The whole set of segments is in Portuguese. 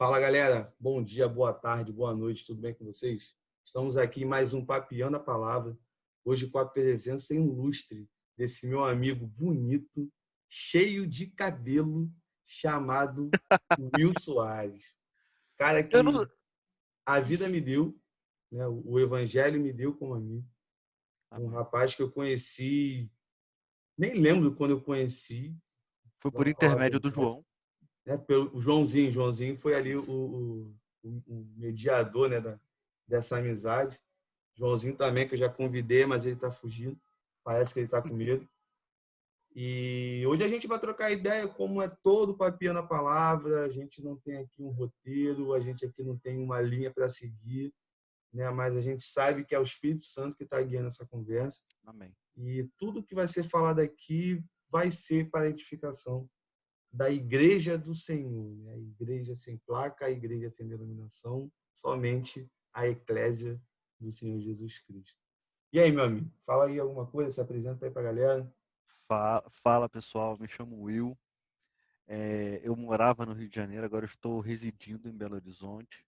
Fala, galera. Bom dia, boa tarde, boa noite. Tudo bem com vocês? Estamos aqui em mais um Papiando a Palavra. Hoje com a presença ilustre desse meu amigo bonito, cheio de cabelo, chamado Will Soares. Cara Eu não. que a vida me deu, né? O evangelho me deu como amigo. Um Amém. rapaz que eu conheci, nem lembro quando eu conheci, Foi para por falar a intermédio do verdade, João. né? Pelo o Joãozinho. Joãozinho foi ali Isso. o mediador, né, dessa amizade. Joãozinho também, que eu já convidei, mas ele está fugindo. Parece que ele está com medo. E hoje a gente vai trocar ideia como é todo papinho na palavra. A gente não tem aqui um roteiro, a gente aqui não tem uma linha para seguir, né? Mas a gente sabe que é o Espírito Santo que está guiando essa conversa. Amém. E tudo que vai ser falado aqui vai ser para a edificação da Igreja do Senhor, né? A igreja sem placa, a igreja sem denominação, somente a eclésia do Senhor Jesus Cristo. E aí, meu amigo, fala aí alguma coisa, se apresenta aí para a galera. Fala, pessoal. Me chamo Will. Eu morava no Rio de Janeiro, agora eu estou residindo em Belo Horizonte.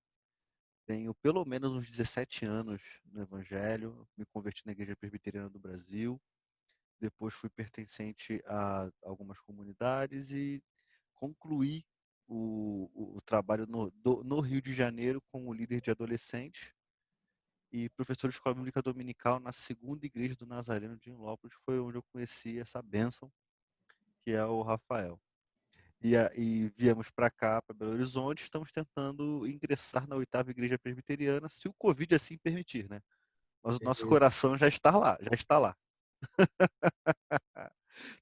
Tenho pelo menos uns 17 anos no Evangelho. Me converti na Igreja Presbiteriana do Brasil. Depois fui pertencente a algumas comunidades e concluí o trabalho no Rio de Janeiro como líder de adolescentes e professor de escola bíblica dominical na segunda igreja do Nazareno de Nilópolis. Foi onde eu conheci essa bênção, que é o Rafael. E viemos para cá, para Belo Horizonte. Estamos tentando ingressar na oitava igreja presbiteriana, se o Covid assim permitir, né? Mas o nosso Beleza. coração já está lá, já está lá.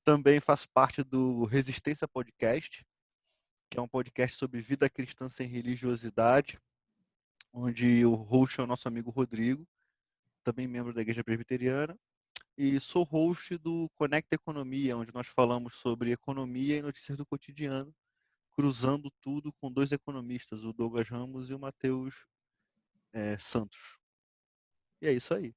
Também faço parte do Resistência Podcast, que é um podcast sobre vida cristã sem religiosidade, onde o host é o nosso amigo Rodrigo, também membro da Igreja Presbiteriana. E sou host do Conecta Economia, onde nós falamos sobre economia e notícias do cotidiano, cruzando tudo com dois economistas, o Douglas Ramos e o Matheus Santos. E é isso aí.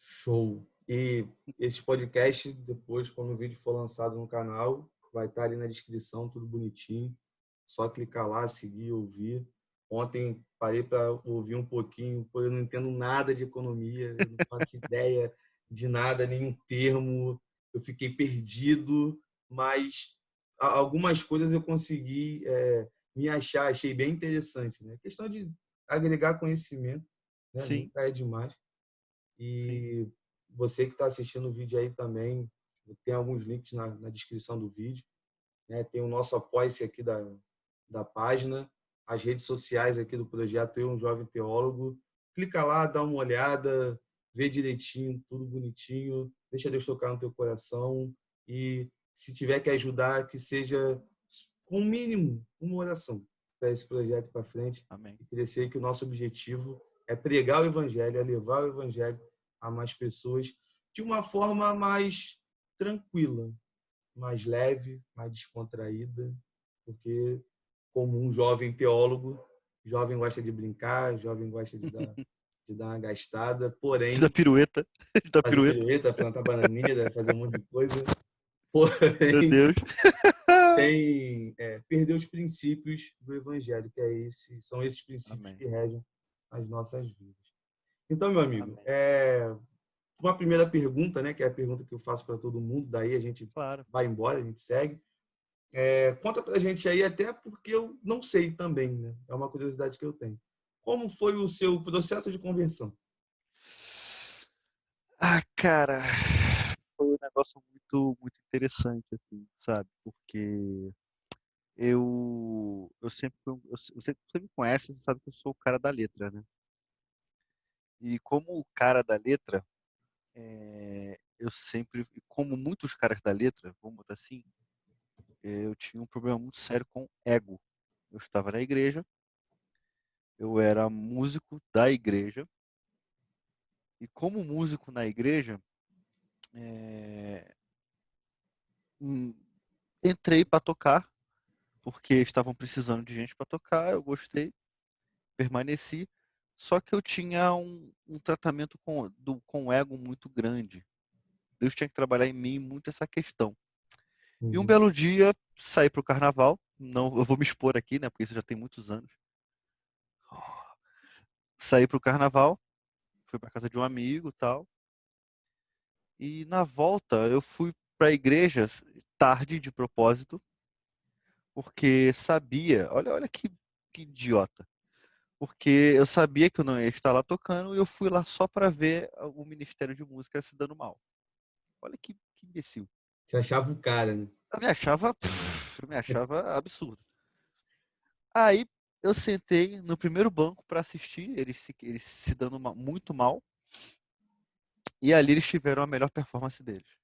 Show. E esse podcast, depois, quando o vídeo for lançado no canal, vai estar ali na descrição, tudo bonitinho. Só clicar lá, seguir, ouvir. Ontem parei para ouvir um pouquinho, porque eu não entendo nada de economia, eu não faço ideia de nada, nenhum termo. Eu fiquei perdido, mas algumas coisas eu consegui me achar, achei bem interessante, né? A questão de agregar conhecimento, né? Sim, Nunca é demais. sim. E você que está assistindo o vídeo aí também, tem alguns links na descrição do vídeo, né? Tem o nosso apoia-se aqui da página, as redes sociais aqui do projeto Eu, um Jovem Teólogo. Clica lá, dá uma olhada, vê direitinho, tudo bonitinho, deixa Deus tocar no teu coração e se tiver que ajudar, que seja com o mínimo, uma oração para esse projeto para frente Amém. e crescer, que o nosso objetivo é pregar o evangelho, é levar o evangelho a mais pessoas de uma forma mais tranquila, mais leve, mais descontraída, porque como um jovem teólogo, jovem gosta de brincar, jovem gosta de dar uma gastada, Da porém, pirueta. Da fazer pirueta. pirueta, plantar bananeira, fazer um monte de coisa, Meu porém, Deus. sem perder os princípios do evangelho, que são esses princípios Amém. que regem as nossas vidas. Então, meu amigo, Amém. uma primeira pergunta, né, que é a pergunta que eu faço para todo mundo, daí a gente Claro. vai embora, a gente segue. Conta para a gente aí, até porque eu não sei também, né? É uma curiosidade que eu tenho. Como foi o seu processo de conversão? Ah, cara, foi um negócio muito, muito interessante, assim, sabe? Porque eu sempre fui, você me conhece, você sabe que eu sou o cara da letra, né? E como o cara da letra, eu sempre, como muitos caras da letra, vamos botar assim, eu tinha um problema muito sério com ego. Eu estava na igreja, eu era músico da igreja, e como músico na igreja, é, hum, entrei para tocar, porque estavam precisando de gente para tocar, eu gostei, permaneci, só que eu tinha um tratamento com o ego muito grande. Deus tinha que trabalhar em mim muito essa questão. E um Uhum. belo dia, saí para o carnaval, não, eu vou me expor aqui, né, porque isso já tem muitos anos. saí pro carnaval, fui pra casa de um amigo e tal. E na volta eu fui pra igreja tarde de propósito, porque sabia, olha que idiota. Porque eu sabia que eu não ia estar lá tocando e eu fui lá só pra ver o Ministério de Música se dando mal. Olha que imbecil. Você achava o cara, né? Eu me achava absurdo. Aí eu sentei no primeiro banco pra assistir, eles se dando muito mal, e ali eles tiveram a melhor performance deles.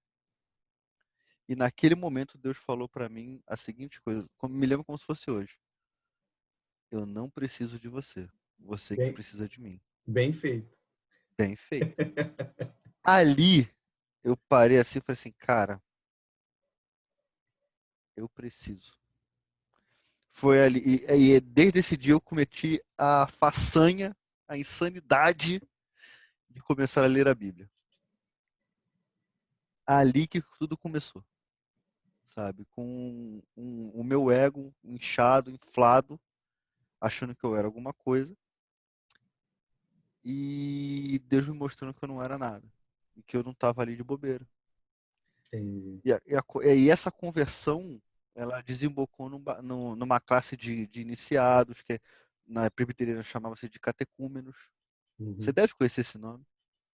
E naquele momento Deus falou pra mim a seguinte coisa, me lembro como se fosse hoje. Eu não preciso de você, você que Bem, precisa de mim. bem feito. Bem feito. Ali eu parei assim e falei assim, cara, eu preciso. Foi ali, e desde esse dia eu cometi a façanha, a insanidade de começar a ler a Bíblia. Ali que tudo começou, sabe? Com o meu ego inchado, inflado, achando que eu era alguma coisa, e Deus me mostrando que eu não era nada, e que eu não estava ali de bobeira. Entendi. E essa conversão, ela desembocou numa classe de iniciados, que na presbiteriana chamava-se de catecúmenos. Você Uhum. deve conhecer esse nome.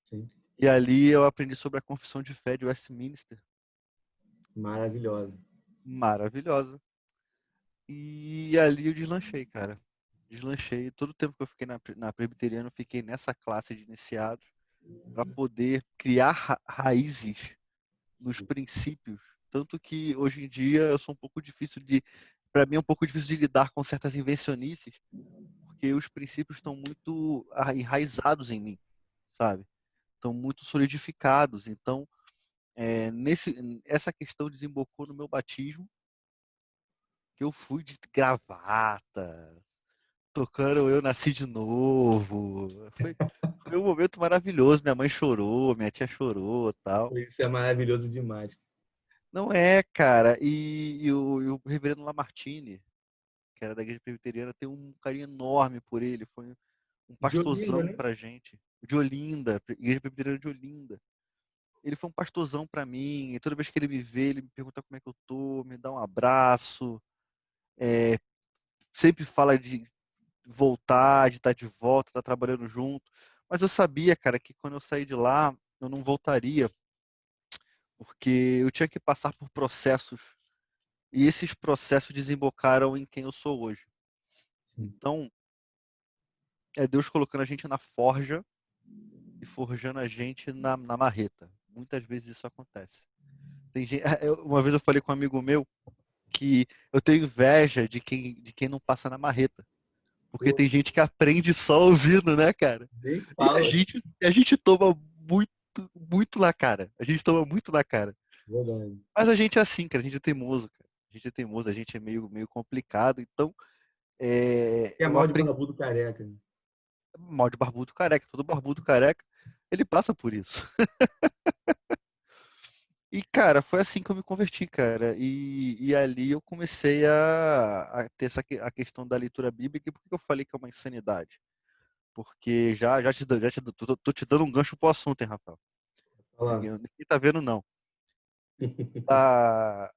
Sim. E ali eu aprendi sobre a confissão de fé de Westminster. Maravilhosa. Maravilhosa. E ali eu deslanchei, cara. Deslanchei. Todo o tempo que eu fiquei na presbiteriana, eu fiquei nessa classe de iniciados para poder criar raízes nos princípios. Tanto que hoje em dia eu sou um pouco difícil de. Para mim é um pouco difícil de lidar com certas invencionices, porque os princípios estão muito enraizados em mim, sabe? Estão muito solidificados. Então, essa questão desembocou no meu batismo, que eu fui de gravata, tocando Eu Nasci de Novo. Foi um momento maravilhoso. Minha mãe chorou, minha tia chorou, tal. Isso é maravilhoso demais. Não é, cara. E o reverendo Lamartine, que era da igreja presbiteriana, tem um carinho enorme por ele. Foi um De Olinda, pastorzão né? pra gente. De Olinda, igreja presbiteriana de Olinda. Ele foi um pastorzão pra mim. E toda vez que ele me vê, ele me pergunta como é que eu tô, me dá um abraço. Sempre fala de voltar, de estar de volta, estar trabalhando junto. Mas eu sabia, cara, que quando eu saí de lá, eu não voltaria, porque eu tinha que passar por processos. E esses processos desembocaram em quem eu sou hoje. Sim. Então, é Deus colocando a gente na forja e forjando a gente na marreta. Muitas vezes isso acontece. Tem gente, uma vez eu falei com um amigo meu que eu tenho inveja de quem não passa na marreta. Porque Pô, tem gente que aprende só ouvindo, né, cara? nem E a fala. gente, a gente toma muito, muito na cara. A gente toma muito na cara. Verdade. Mas a gente é assim, cara. A gente é teimoso, cara. A gente é teimoso, a gente é meio complicado. Então, Que é eu mal de aprendi. barbudo careca, né? Mal de barbudo careca. Todo barbudo careca, ele passa por isso. E, cara, foi assim que eu me converti, cara. E ali eu comecei a ter a questão da leitura bíblica. E por que eu falei que é uma insanidade? Porque tô te dando um gancho pro assunto, hein, Rafael? Olha lá. Ninguém tá vendo, não. Ah,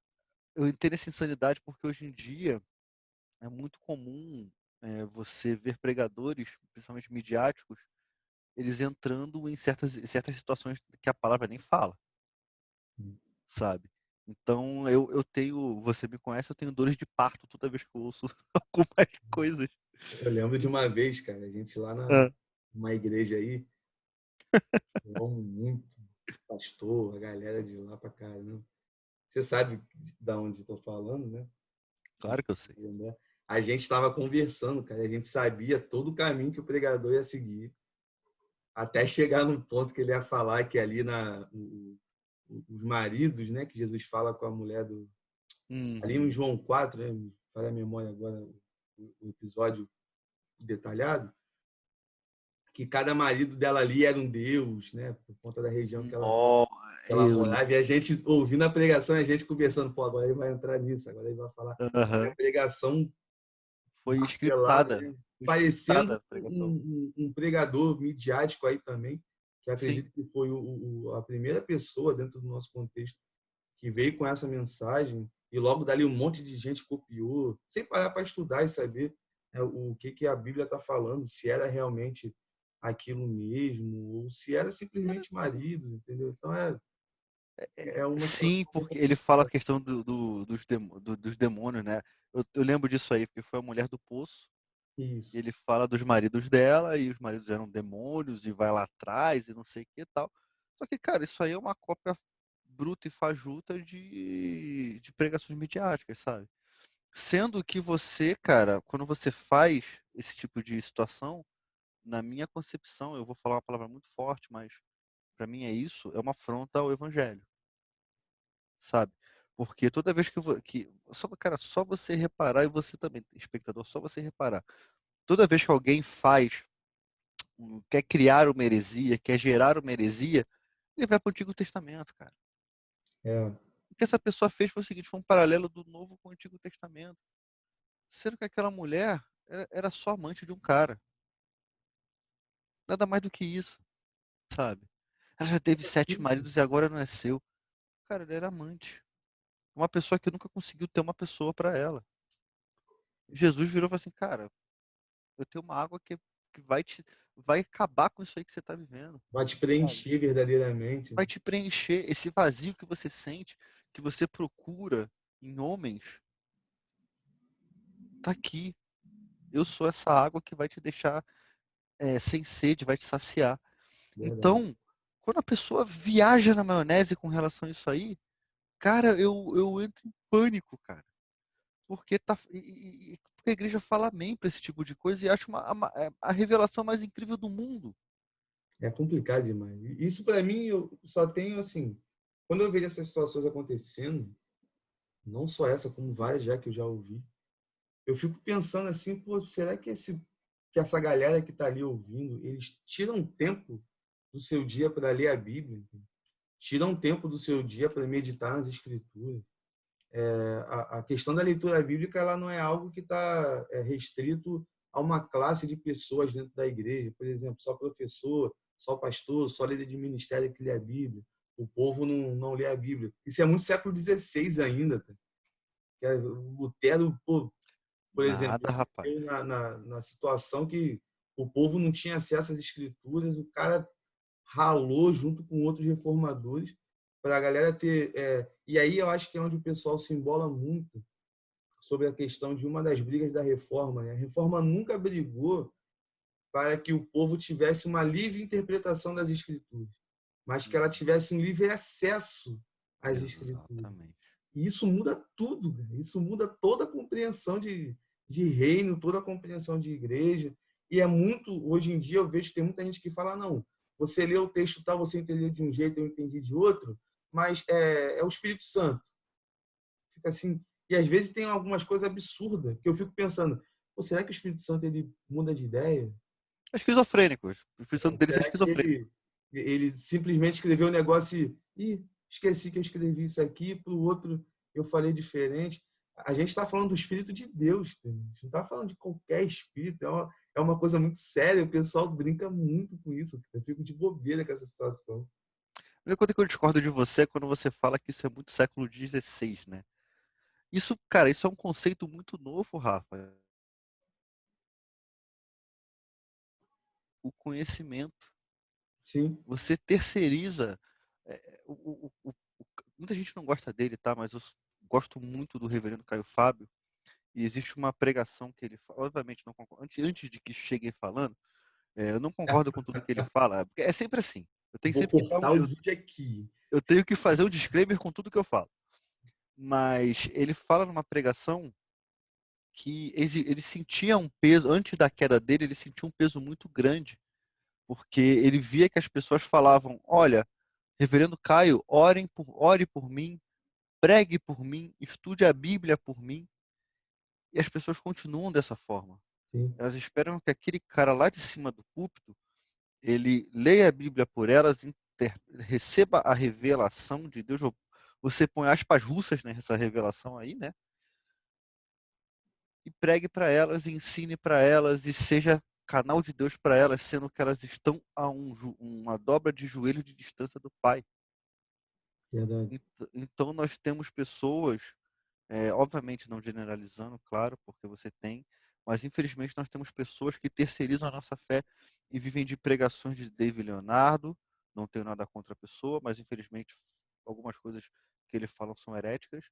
eu entendo essa insanidade porque hoje em dia é muito comum você ver pregadores, principalmente midiáticos, eles entrando em certas situações que a palavra nem fala, sabe? Então eu tenho, você me conhece, eu tenho dores de parto toda vez que eu ouço algumas coisas. Eu lembro de uma vez, cara, a gente lá Ah, numa igreja aí, falamos muito, pastor, a galera de lá pra caramba. Você sabe da onde estou falando, né? Não claro sei que eu se sei. você lembra. A gente estava conversando, cara, a gente sabia todo o caminho que o pregador ia seguir, até chegar no ponto que ele ia falar que ali os maridos, né, que Jesus fala com a mulher ali em Uhum, João 4, né, me falha a memória agora o episódio detalhado, que cada marido dela ali era um deus, né, por conta da região ó, que ela eu, morava, e a gente ouvindo a pregação, a gente conversando, pô, agora ele vai entrar nisso, agora ele vai falar. E a aham, pregação Foi martelada, scriptada. né? Foi scriptada Parecendo a pregação. um pregador midiático aí também, que Sim. acredito que foi a primeira pessoa dentro do nosso contexto que veio com essa mensagem e logo dali um monte de gente copiou, sem parar para estudar e saber, né, o que a Bíblia está falando, se era realmente aquilo mesmo ou se era simplesmente marido, entendeu? Então é uma Sim, situação bem porque ele fala a complicada. questão dos demônios, né? Eu lembro disso aí, porque foi a mulher do poço. E Isso, ele fala dos maridos dela, e os maridos eram demônios, e vai lá atrás, e não sei o que e tal. Só que, cara, isso aí é uma cópia bruta e fajuta de pregações midiáticas, sabe? Sendo que você, cara, quando você faz esse tipo de situação, na minha concepção, eu vou falar uma palavra muito forte, mas para mim é isso, é uma afronta ao evangelho, sabe? Porque toda vez cara, só você reparar, e você também, espectador, só você reparar, toda vez que alguém quer criar uma heresia, quer gerar uma heresia, ele vai para o Antigo Testamento, cara. é, O que essa pessoa fez foi o seguinte, foi um paralelo do Novo com o Antigo Testamento. Sendo que aquela mulher era só amante de um cara. Nada mais do que isso, sabe? Ela já teve 7 maridos e agora não é seu. Cara, ele era amante. Uma pessoa que nunca conseguiu ter uma pessoa para ela. Jesus virou e falou assim, cara, eu tenho uma água que vai acabar com isso aí que você está vivendo, vai te sabe? preencher verdadeiramente. Vai te preencher esse vazio que você sente, que você procura em homens, tá aqui. Eu sou essa água que vai te deixar sem sede, vai te saciar. Verdade. Então, quando a pessoa viaja na maionese com relação a isso aí, cara, eu entro em pânico, cara. Porque porque a igreja fala amém para esse tipo de coisa e acho a revelação mais incrível do mundo. É complicado demais. Isso para mim eu só tenho assim, quando eu vejo essas situações acontecendo, não só essa, como várias já que eu já ouvi, eu fico pensando assim, pô, será que que essa galera que está ali ouvindo, eles tiram tempo do seu dia para ler a Bíblia, tiram tempo do seu dia para meditar nas Escrituras. A questão da leitura bíblica ela não é algo que está restrito a uma classe de pessoas dentro da igreja, por exemplo, só professor, só pastor, só líder de ministério que lê a Bíblia. O povo não lê a Bíblia. Isso é muito século XVI ainda. Tá? O Lutero, por exemplo, Nada, rapaz. na situação que o povo não tinha acesso às escrituras, o cara ralou junto com outros reformadores para a galera ter. E aí eu acho que é onde o pessoal se embola muito sobre a questão de uma das brigas da reforma. Né? A reforma nunca brigou para que o povo tivesse uma livre interpretação das escrituras, mas que ela Uhum. tivesse um livre acesso às escrituras. Exatamente. E isso muda tudo, isso muda toda a compreensão de reino, toda a compreensão de igreja. E é muito, hoje em dia, eu vejo que tem muita gente que fala: não, você leu o texto tal, você entendeu de um jeito, eu entendi de outro, mas é o Espírito Santo. Fica assim. E às vezes tem algumas coisas absurdas que eu fico pensando: será que o Espírito Santo ele muda de ideia? Esquizofrênicos. O função deles é Será que esquizofrênico. ele simplesmente escreveu um negócio e esqueci que eu escrevi isso aqui, para o outro eu falei diferente? A gente está falando do Espírito de Deus, a gente não está falando de qualquer espírito, é uma coisa muito séria, o pessoal brinca muito com isso, eu fico de bobeira com essa situação. A única coisa que eu discordo de você é quando você fala que isso é muito século XVI, né? Isso, cara, isso é um conceito muito novo, Rafa. O conhecimento. Sim, Você terceiriza. Muita gente não gosta dele, tá? Mas eu gosto muito do reverendo Caio Fábio. E existe uma pregação que ele fala. Obviamente, não concordo. Antes de que cheguem falando, eu não concordo com tudo que ele fala. Porque é sempre assim. Eu tenho vou sempre que dar cortar o vídeo aqui. eu tenho que fazer um disclaimer com tudo que eu falo. Mas ele fala numa pregação que ele sentia um peso, antes da queda dele, ele sentia um peso muito grande, porque ele via que as pessoas falavam: olha, Reverendo Caio, ore por mim, pregue por mim, estude a Bíblia por mim, e as pessoas continuam dessa forma. Sim. Elas esperam que aquele cara lá de cima do púlpito, ele leia a Bíblia por elas, receba a revelação de Deus. Você põe aspas russas nessa revelação aí, né? e pregue para elas, e ensine para elas, e seja canal de Deus para elas, sendo que elas estão a uma dobra de joelho de distância do Pai. Verdade. Então nós temos pessoas, obviamente não generalizando, claro, porque você tem, mas infelizmente nós temos pessoas que terceirizam a nossa fé e vivem de pregações de David Leonardo. Não tenho nada contra a pessoa, mas infelizmente algumas coisas que ele fala são heréticas.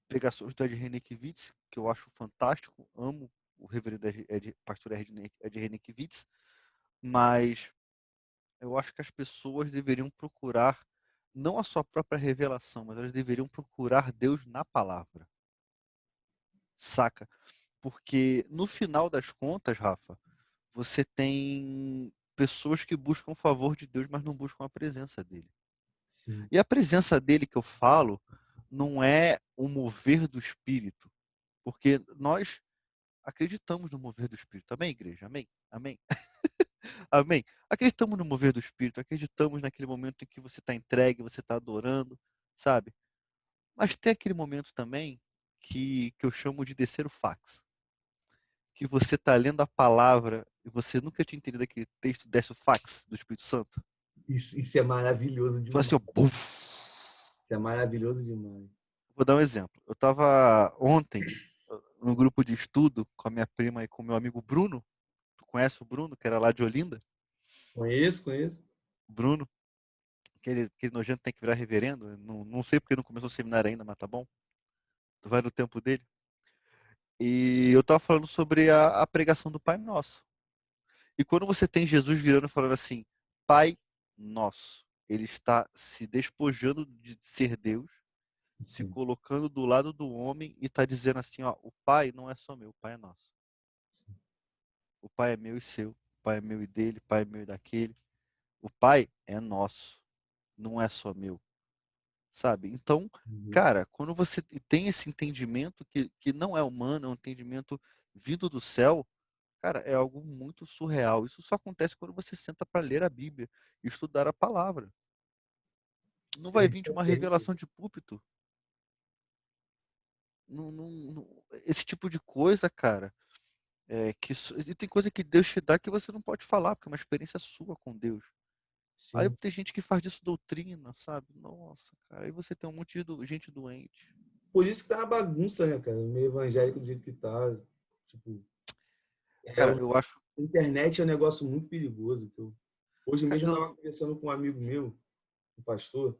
Pregações do Ed Renekiewicz, que eu acho fantástico, amo o reverendo pastor Ed Renekiewicz, mas eu acho que as pessoas deveriam procurar não a sua própria revelação, mas elas deveriam procurar Deus na palavra. Saca? Porque no final das contas, Rafa, você tem pessoas que buscam o favor de Deus, mas não buscam a presença dele. Sim. E a presença dele que eu falo não é o mover do Espírito, porque nós acreditamos no mover do Espírito. Amém, igreja? Amém? Amém? Amém? Acreditamos no mover do Espírito, acreditamos naquele momento em que você está entregue, você está adorando, sabe? Mas tem aquele momento também que eu chamo de descer o fax. Que você está lendo a palavra e você nunca tinha entendido aquele texto, desce o fax do Espírito Santo. Isso é maravilhoso Foi demais. assim, ó, buf. Isso é maravilhoso demais. Vou dar um exemplo. Eu estava ontem no grupo de estudo com a minha prima e com o meu amigo Bruno. Tu conhece o Bruno, que era lá de Olinda? Conheço, conheço. O Bruno, aquele nojento tem que virar reverendo. Não sei porque não começou o seminário ainda, mas tá bom. Tu vai no tempo dele. E eu estava falando sobre a pregação do Pai Nosso. E quando você tem Jesus virando e falando assim, Pai Nosso, ele está se despojando de ser Deus, se Sim, colocando do lado do homem e está dizendo assim, ó, o Pai não é só meu, o Pai é nosso. O Pai é meu e seu, o Pai é meu e dele, o Pai é meu e daquele. O Pai é nosso, não é só meu, sabe? Então, uhum. cara, quando você tem esse entendimento que não é humano, é um entendimento vindo do céu, cara, é algo muito surreal. Isso só acontece quando você senta para ler a Bíblia e estudar a palavra. Não vai vir de uma revelação de púlpito. Esse tipo de coisa, cara, e tem coisa que Deus te dá que você não pode falar, porque é uma experiência sua com Deus. Aí Sim. tem gente que faz disso doutrina, sabe? Nossa, cara, aí você tem um monte de gente doente. Por isso que tá uma bagunça, né, cara? O meio evangélico do jeito que tá. Tipo, é, Cara, o- eu acho. a internet é um negócio muito perigoso. Hoje Cara, mesmo eu estava conversando com um amigo meu, um pastor,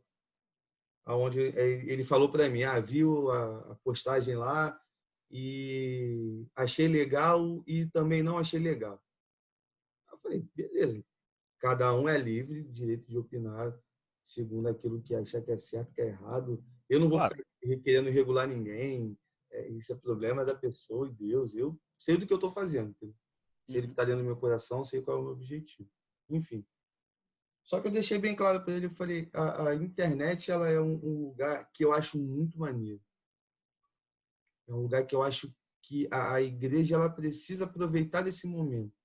aonde ele falou para mim, viu a postagem lá e achei legal e também não achei legal. Eu falei, beleza, cada um é livre, direito de opinar segundo aquilo que acha que é certo, que é errado. Eu não vou claro. ficar querendo regular ninguém. Isso é problema da pessoa e Deus. Eu sei do que eu estou fazendo. Entendeu? Sei do que Uhum. está dentro do meu coração, sei qual é o meu objetivo. Enfim. Só que eu deixei bem claro para ele, eu falei, a internet ela é um lugar que eu acho muito maneiro. É um lugar que eu acho que a igreja ela precisa aproveitar desse momento.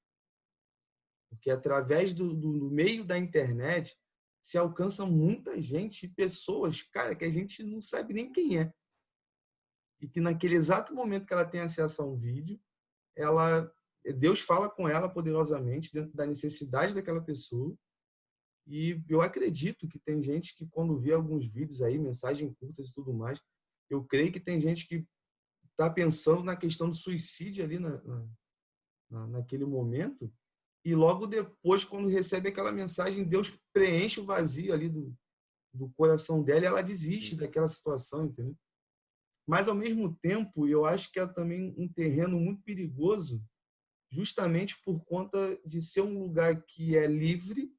Porque através do meio da internet se alcança muita gente, pessoas, cara, que a gente não sabe nem quem é. E que naquele exato momento que ela tem acesso a um vídeo, ela Deus fala com ela poderosamente dentro da necessidade daquela pessoa. E eu acredito que tem gente que quando vê alguns vídeos aí, mensagens curtas e tudo mais, eu creio que tem gente que está pensando na questão do suicídio ali naquele momento. E logo depois, quando recebe aquela mensagem, Deus preenche o vazio ali do coração dela e ela desiste Sim. daquela situação, entendeu? Mas, ao mesmo tempo, eu acho que é também um terreno muito perigoso, justamente por conta de ser um lugar que é livre,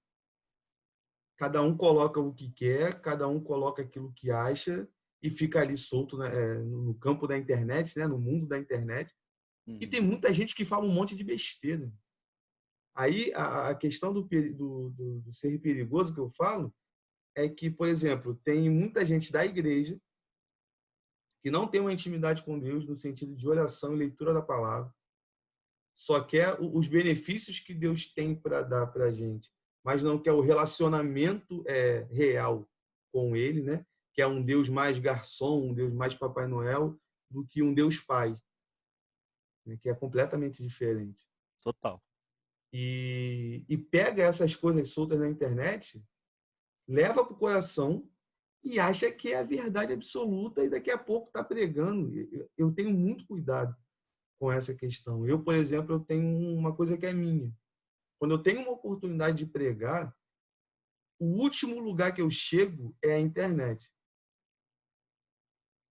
cada um coloca o que quer, cada um coloca aquilo que acha e fica ali solto, né, no campo da internet, né, no mundo da internet. E tem Uhum. muita gente que fala um monte de besteira. Aí a questão do ser perigoso que eu falo é que, por exemplo, tem muita gente da igreja que não tem uma intimidade com Deus no sentido de oração e leitura da palavra, só quer os benefícios que Deus tem para dar para a gente, mas não quer o relacionamento real com Ele, né? Que é um Deus mais garçom, um Deus mais Papai Noel, do que um Deus Pai, né, que é completamente diferente. Total. E pega essas coisas soltas na internet, leva para o coração e acha que é a verdade absoluta e daqui a pouco está pregando. Eu tenho muito cuidado com essa questão. Eu, por exemplo, eu tenho uma coisa que é minha. Quando eu tenho uma oportunidade de pregar, o último lugar que eu chego é a internet.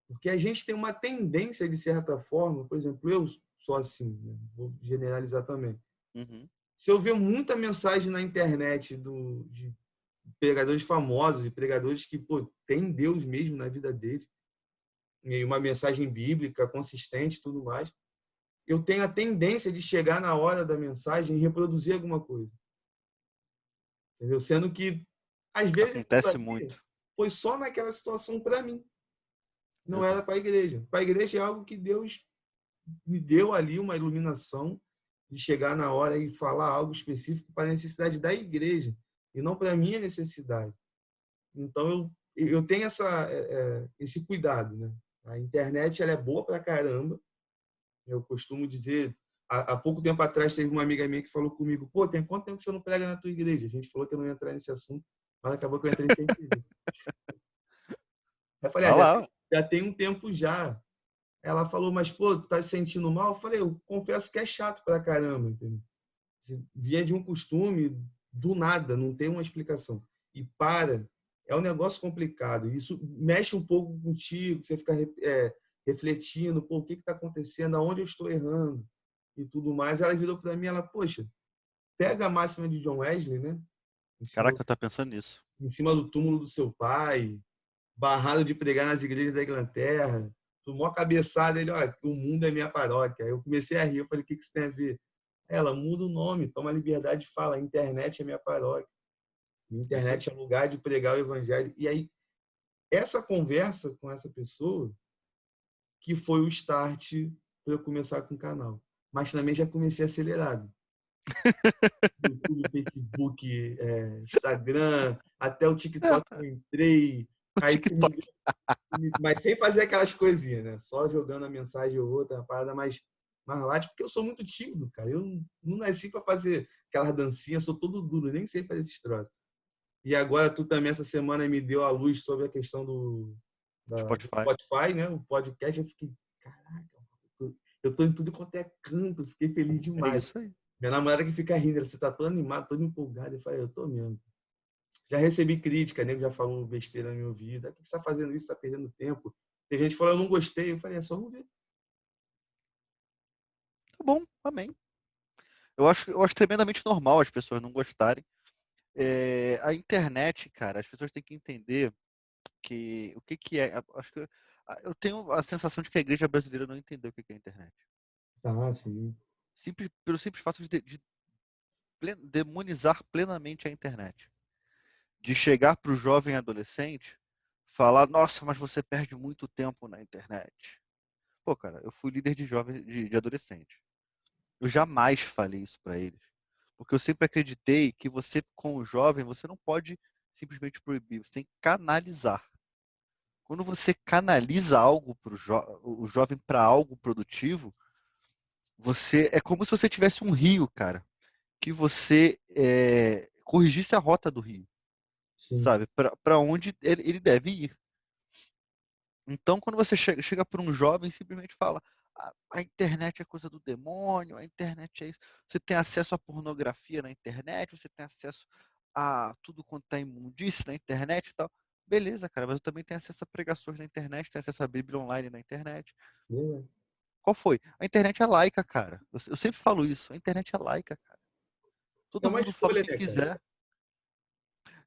Porque a gente tem uma tendência, de certa forma, por exemplo, eu sou assim, né? Vou generalizar também. Uhum. Se eu ver muita mensagem na internet de pregadores famosos e pregadores que tem Deus mesmo na vida deles, e uma mensagem bíblica consistente e tudo mais, eu tenho a tendência de chegar na hora da mensagem e reproduzir alguma coisa. Entendeu? Sendo que, às vezes, aquilo Acontece ali muito. foi só naquela situação para mim. Não era Exato. para a igreja. Para a igreja é algo que Deus me deu ali uma iluminação de chegar na hora e falar algo específico para a necessidade da igreja e não para a minha necessidade. Então, eu tenho esse cuidado, né? A internet ela é boa para caramba. Eu costumo dizer, há pouco tempo atrás teve uma amiga minha que falou comigo, pô, tem quanto tempo que você não prega na tua igreja? A gente falou que eu não ia entrar nesse assunto, mas acabou que eu entrei sem querer. Aí eu falei, Vai lá. já tem um tempo já. Ela falou, mas, pô, tu tá se sentindo mal? Eu falei, eu confesso que é chato pra caramba, entendeu? Vinha de um costume, do nada, não tem uma explicação. E é um negócio complicado. Isso mexe um pouco contigo, você fica refletindo, pô, o que está acontecendo, aonde eu estou errando e tudo mais. Ela virou para mim, ela, poxa, pega a máxima de John Wesley, né? Caraca, eu tava pensando nisso. Em cima do túmulo do seu pai, barrado de pregar nas igrejas da Inglaterra, tomou a cabeçada, ele, olha, o mundo é minha paróquia. Aí eu comecei a rir, eu falei, o que isso tem a ver? Ela muda o nome, toma a liberdade de falar, a internet é minha paróquia. A É isso aí. internet é um lugar de pregar o evangelho. E aí, essa conversa com essa pessoa que foi o start para eu começar com o canal. Mas também já comecei acelerado. YouTube, Facebook, Instagram, até o TikTok eu entrei. O Aí, TikTok. mas sem fazer aquelas coisinhas, né? Só jogando a mensagem ou outra, uma parada mais light, porque eu sou muito tímido, cara. Eu não nasci para fazer aquelas dancinhas, sou todo duro, nem sei fazer esses troços. E agora tu também essa semana me deu a luz sobre a questão do Spotify. Spotify, né? O podcast, eu fiquei, caraca, eu tô em tudo quanto é canto, fiquei feliz É demais. isso aí. Minha namorada que fica rindo, você tá todo animado, todo empolgado. Eu falei, eu tô mesmo. Já recebi crítica, nego já falou besteira na minha vida. O que você tá fazendo isso? Tá perdendo tempo. Tem gente que falou, eu não gostei. Eu falei, é só não ver. Tá bom, amém. Eu acho tremendamente normal as pessoas não gostarem. A internet, cara, as pessoas têm que entender que o que, que é. Acho que eu tenho a sensação de que a igreja brasileira não entendeu o que é a internet. Ah, sim. Pelo simples fato de demonizar plenamente a internet. De chegar para o jovem adolescente, falar, nossa, mas você perde muito tempo na internet. Pô, cara, eu fui líder de jovem, de adolescente. Eu jamais falei isso para eles. Porque eu sempre acreditei que você, com o jovem, você não pode simplesmente proibir, você tem que canalizar. Quando você canaliza algo para o jovem para algo produtivo, você é como se você tivesse um rio, cara, que você corrigisse a rota do rio, Sim. sabe? Para onde ele deve ir. Então, quando você chega para um jovem e simplesmente fala: a internet é coisa do demônio, a internet é isso. Você tem acesso à pornografia na internet, você tem acesso a tudo quanto é imundície na internet e tal. Beleza, cara, mas eu também tenho acesso a pregações na internet, tenho acesso a Bíblia online na internet. É. Qual foi? A internet é laica, cara. Eu sempre falo isso. A internet é laica, cara. É Todo uma mundo fala o escolha, que né, cara?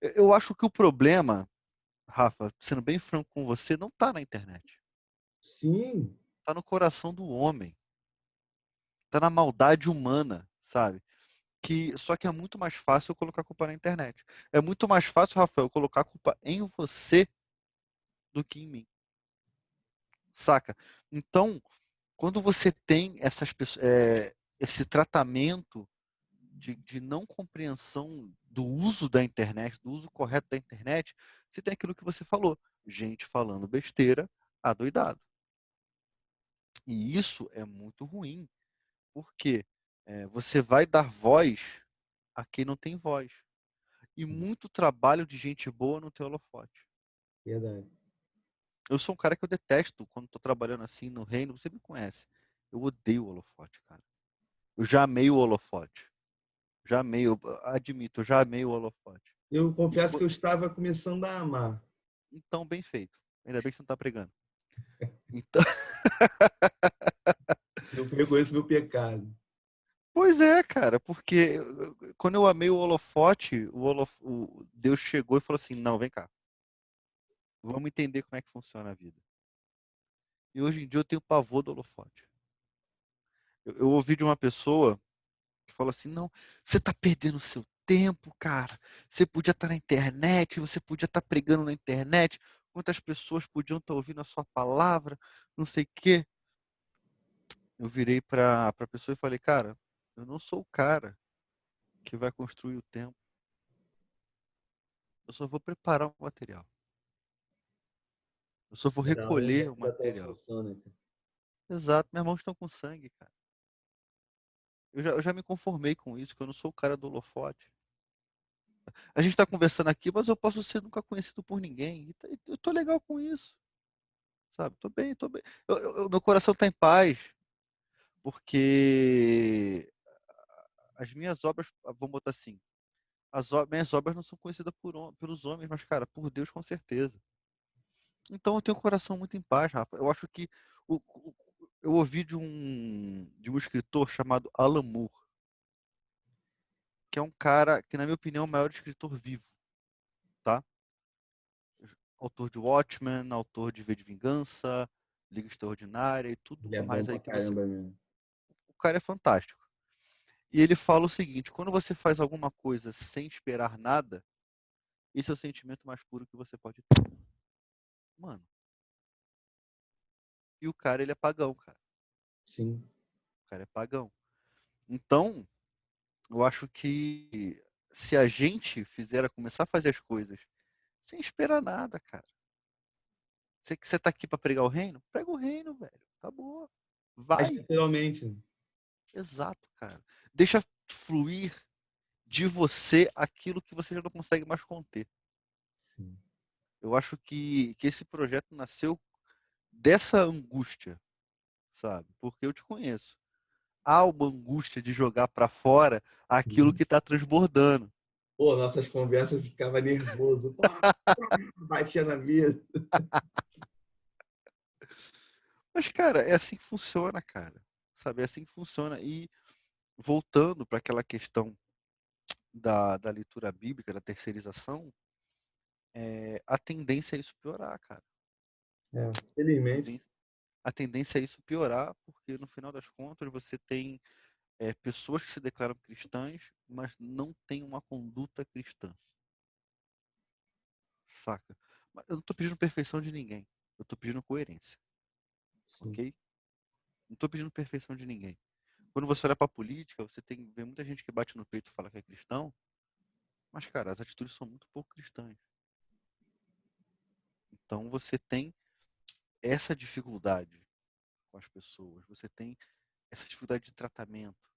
quiser. Eu acho que o problema, Rafa, sendo bem franco com você, não está na internet. Sim. Está no coração do homem. Está na maldade humana, sabe? Só que é muito mais fácil eu colocar a culpa na internet. É muito mais fácil, Rafael, colocar a culpa em você do que em mim. Saca? Então, quando você tem esse tratamento de não compreensão do uso da internet, do uso correto da internet, você tem aquilo que você falou. Gente falando besteira, adoidado. E isso é muito ruim, porque você vai dar voz a quem não tem voz. E Sim, muito trabalho de gente boa não tem holofote. verdade. Eu sou um cara que eu detesto quando estou trabalhando assim no reino, você me conhece. Eu odeio o holofote, cara. Eu já amei o holofote. Já amei, eu admito, eu já amei o holofote. Eu E, confesso que eu estava começando a amar. então, bem feito. Ainda bem que você não está pregando. Então, Eu reconheço meu pecado. pois é, cara, porque quando eu amei o holofote, Deus chegou e falou assim: não, vem cá, vamos entender como é que funciona a vida. E hoje em dia eu tenho pavor do holofote. Eu ouvi de uma pessoa que falou assim: não, você está perdendo seu tempo, cara. Você podia estar na internet, você podia estar pregando na internet. Quantas pessoas podiam estar ouvindo a sua palavra, não sei o quê. Eu virei para a pessoa e falei: cara, eu não sou o cara que vai construir o templo. Eu só vou preparar o material. Eu só vou Cada um recolher o dentro da tua material. função, né, cara? Exato, minhas mãos estão com sangue, cara. Eu já me conformei com isso, que eu não sou o cara do holofote. A gente está conversando aqui, mas eu posso ser nunca conhecido por ninguém. Eu tô legal com isso, sabe? Tô bem, tô bem. Meu coração está em paz, porque as minhas obras, vamos botar assim, minhas obras não são conhecidas pelos homens, mas, cara, por Deus com certeza. Então eu tenho o coração muito em paz, Rafa. Eu acho que eu ouvi de um escritor chamado Alan Moore, que é um cara que, na minha opinião, é o maior escritor vivo, tá? Autor de Watchmen, autor de V de Vingança, Liga Extraordinária e tudo Ele é bom mais pra aí que você. caramba mesmo. O cara é fantástico. E ele fala o seguinte: quando você faz alguma coisa sem esperar nada, esse é o sentimento mais puro que você pode ter. Mano. E o cara, ele é pagão, cara. Sim. O cara é pagão. Então, eu acho que se a gente começar a fazer as coisas sem esperar nada, cara. Você tá aqui para pregar o reino? Prega o reino, velho. Acabou. Mas Vai. literalmente. Exato, cara. Deixa fluir de você aquilo que você já não consegue mais conter. Sim. Eu acho que esse projeto nasceu dessa angústia, sabe? Porque eu te conheço. Há uma angústia de jogar para fora aquilo Sim. que está transbordando. Pô, nossas conversas ficava nervoso. Pá, batia na mesa. Mas, cara, é assim que funciona, cara. Sabe? É assim que funciona. E voltando para aquela questão da leitura bíblica, da terceirização, a tendência é isso piorar, cara. É, A felizmente, tendência, a tendência é isso piorar, porque no final das contas você tem pessoas que se declaram cristãs, mas não têm uma conduta cristã, saca? Mas eu não estou pedindo perfeição de ninguém, eu estou pedindo coerência, sim. ok? Não estou pedindo perfeição de ninguém. Quando você olha para a política, vê muita gente que bate no peito e fala que é cristão, mas, cara, as atitudes são muito pouco cristãs. Então você tem essa dificuldade com as pessoas, você tem essa dificuldade de tratamento.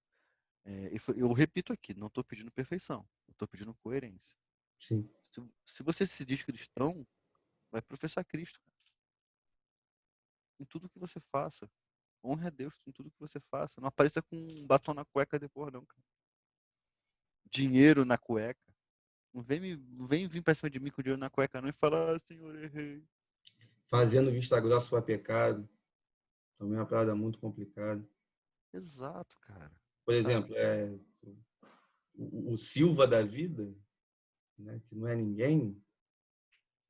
Eu repito aqui, não estou pedindo perfeição, eu estou pedindo coerência. Sim. Se você se diz cristão, vai professar Cristo, cara, em tudo que você faça. Honre a Deus em tudo que você faça. Não apareça com um batom na cueca depois, não, cara. Dinheiro na cueca. Não vem vir pra cima de mim com dinheiro na cueca, não, e falar, ah, Senhor, errei. Fazendo vista grossa para pecado. Também é uma parada muito complicada. Exato, cara. Por Sabe? exemplo, o Silva da vida, né, que não é ninguém,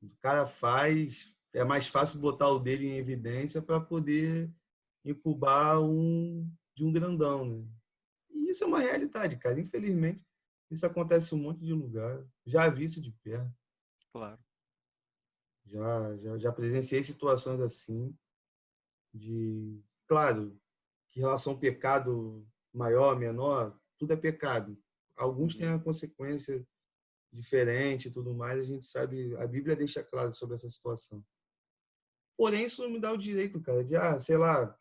o cara faz. É mais fácil botar o dele em evidência para poder incubar de um grandão, né? E isso é uma realidade, cara. Infelizmente, isso acontece em um monte de lugar. Já vi isso de perto. Claro. Já presenciei situações assim, de, claro, que em relação ao pecado maior, menor, tudo é pecado. Alguns têm Uhum. a consequência diferente e tudo mais, a gente sabe, a Bíblia deixa claro sobre essa situação. Porém, isso não me dá o direito, cara, de, sei lá,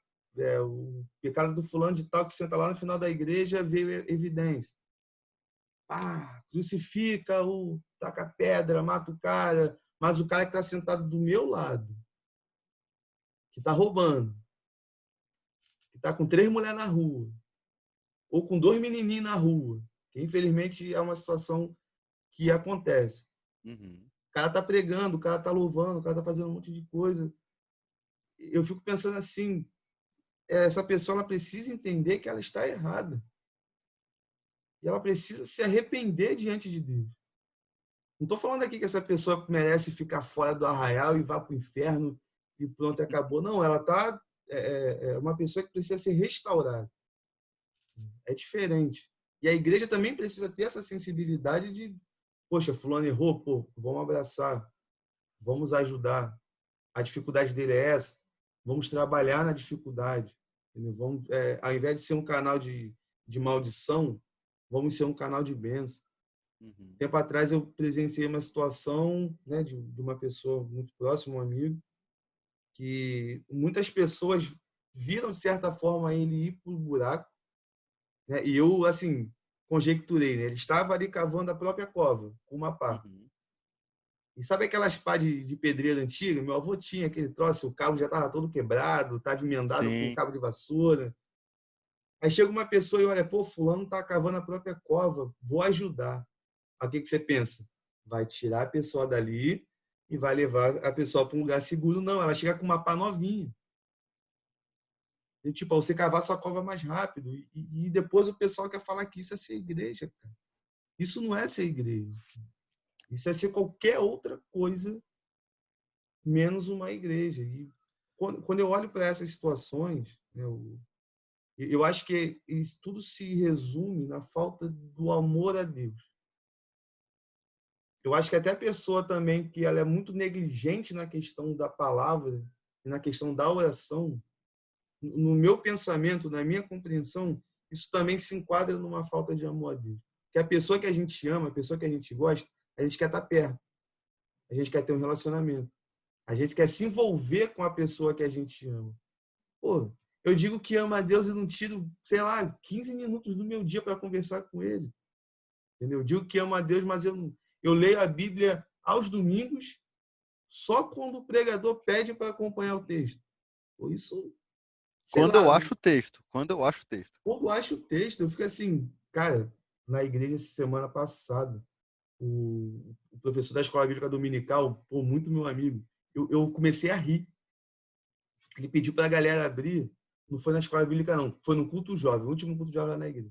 o pecado do fulano de tal que senta lá no final da igreja veio evidência. Crucifica, taca pedra, mata o cara, mas o cara que está sentado do meu lado, que está roubando, que está com 3 mulheres na rua, ou com 2 menininhos na rua, que infelizmente é uma situação que acontece. Uhum. O cara está pregando, o cara está louvando, o cara está fazendo um monte de coisa. Eu fico pensando assim, essa pessoa ela precisa entender que ela está errada. E ela precisa se arrepender diante de Deus. Não estou falando aqui que essa pessoa merece ficar fora do arraial e vá para o inferno e pronto, acabou. Não, ela está uma pessoa que precisa ser restaurada. É diferente. E a igreja também precisa ter essa sensibilidade de, poxa, fulano errou, pô, vamos abraçar, vamos ajudar. A dificuldade dele é essa. Vamos trabalhar na dificuldade. Vamos, ao invés de ser um canal de maldição, vamos ser um canal de bênção. Uhum. Tempo atrás eu presenciei uma situação, né, de uma pessoa muito próxima, um amigo, que muitas pessoas viram de certa forma ele ir para o buraco, né, e eu assim conjecturei, né, ele estava ali cavando a própria cova com uma pá. Uhum. E sabe aquelas pá de pedreira antiga? Meu avô tinha aquele troço, o cabo já estava todo quebrado, estava emendado com Sim. cabo de vassoura. Aí chega uma pessoa e olha, pô, fulano está cavando a própria cova, vou ajudar. Aí o que você pensa? Vai tirar a pessoa dali e vai levar a pessoa para um lugar seguro? Não, ela chega com uma pá novinha. E, tipo, você cavar sua cova mais rápido. E depois o pessoal quer falar que isso é ser igreja, cara. Isso não é ser igreja. Isso é ser qualquer outra coisa menos uma igreja. E quando eu olho para essas situações, né, eu acho que isso tudo se resume na falta do amor a Deus. Eu acho que até a pessoa também que ela é muito negligente na questão da palavra, na questão da oração, no meu pensamento, na minha compreensão, isso também se enquadra numa falta de amor a Deus. Que a pessoa que a gente ama, a pessoa que a gente gosta, a gente quer estar perto, a gente quer ter um relacionamento, a gente quer se envolver com a pessoa que a gente ama. Pô, eu digo que amo a Deus e não tiro, sei lá, 15 minutos do meu dia para conversar com Ele. Entendeu? Eu digo que amo a Deus, mas eu leio a Bíblia aos domingos só quando o pregador pede para acompanhar o texto. Por isso, sei Quando eu lá, acho o texto. Quando eu acho o texto. quando acho o texto, eu fico assim, cara, na igreja essa semana passada, o professor da escola bíblica dominical, pô, muito meu amigo, eu comecei a rir. Ele pediu para a galera abrir, não foi na escola bíblica não, foi no culto jovem, o último culto jovem lá na igreja.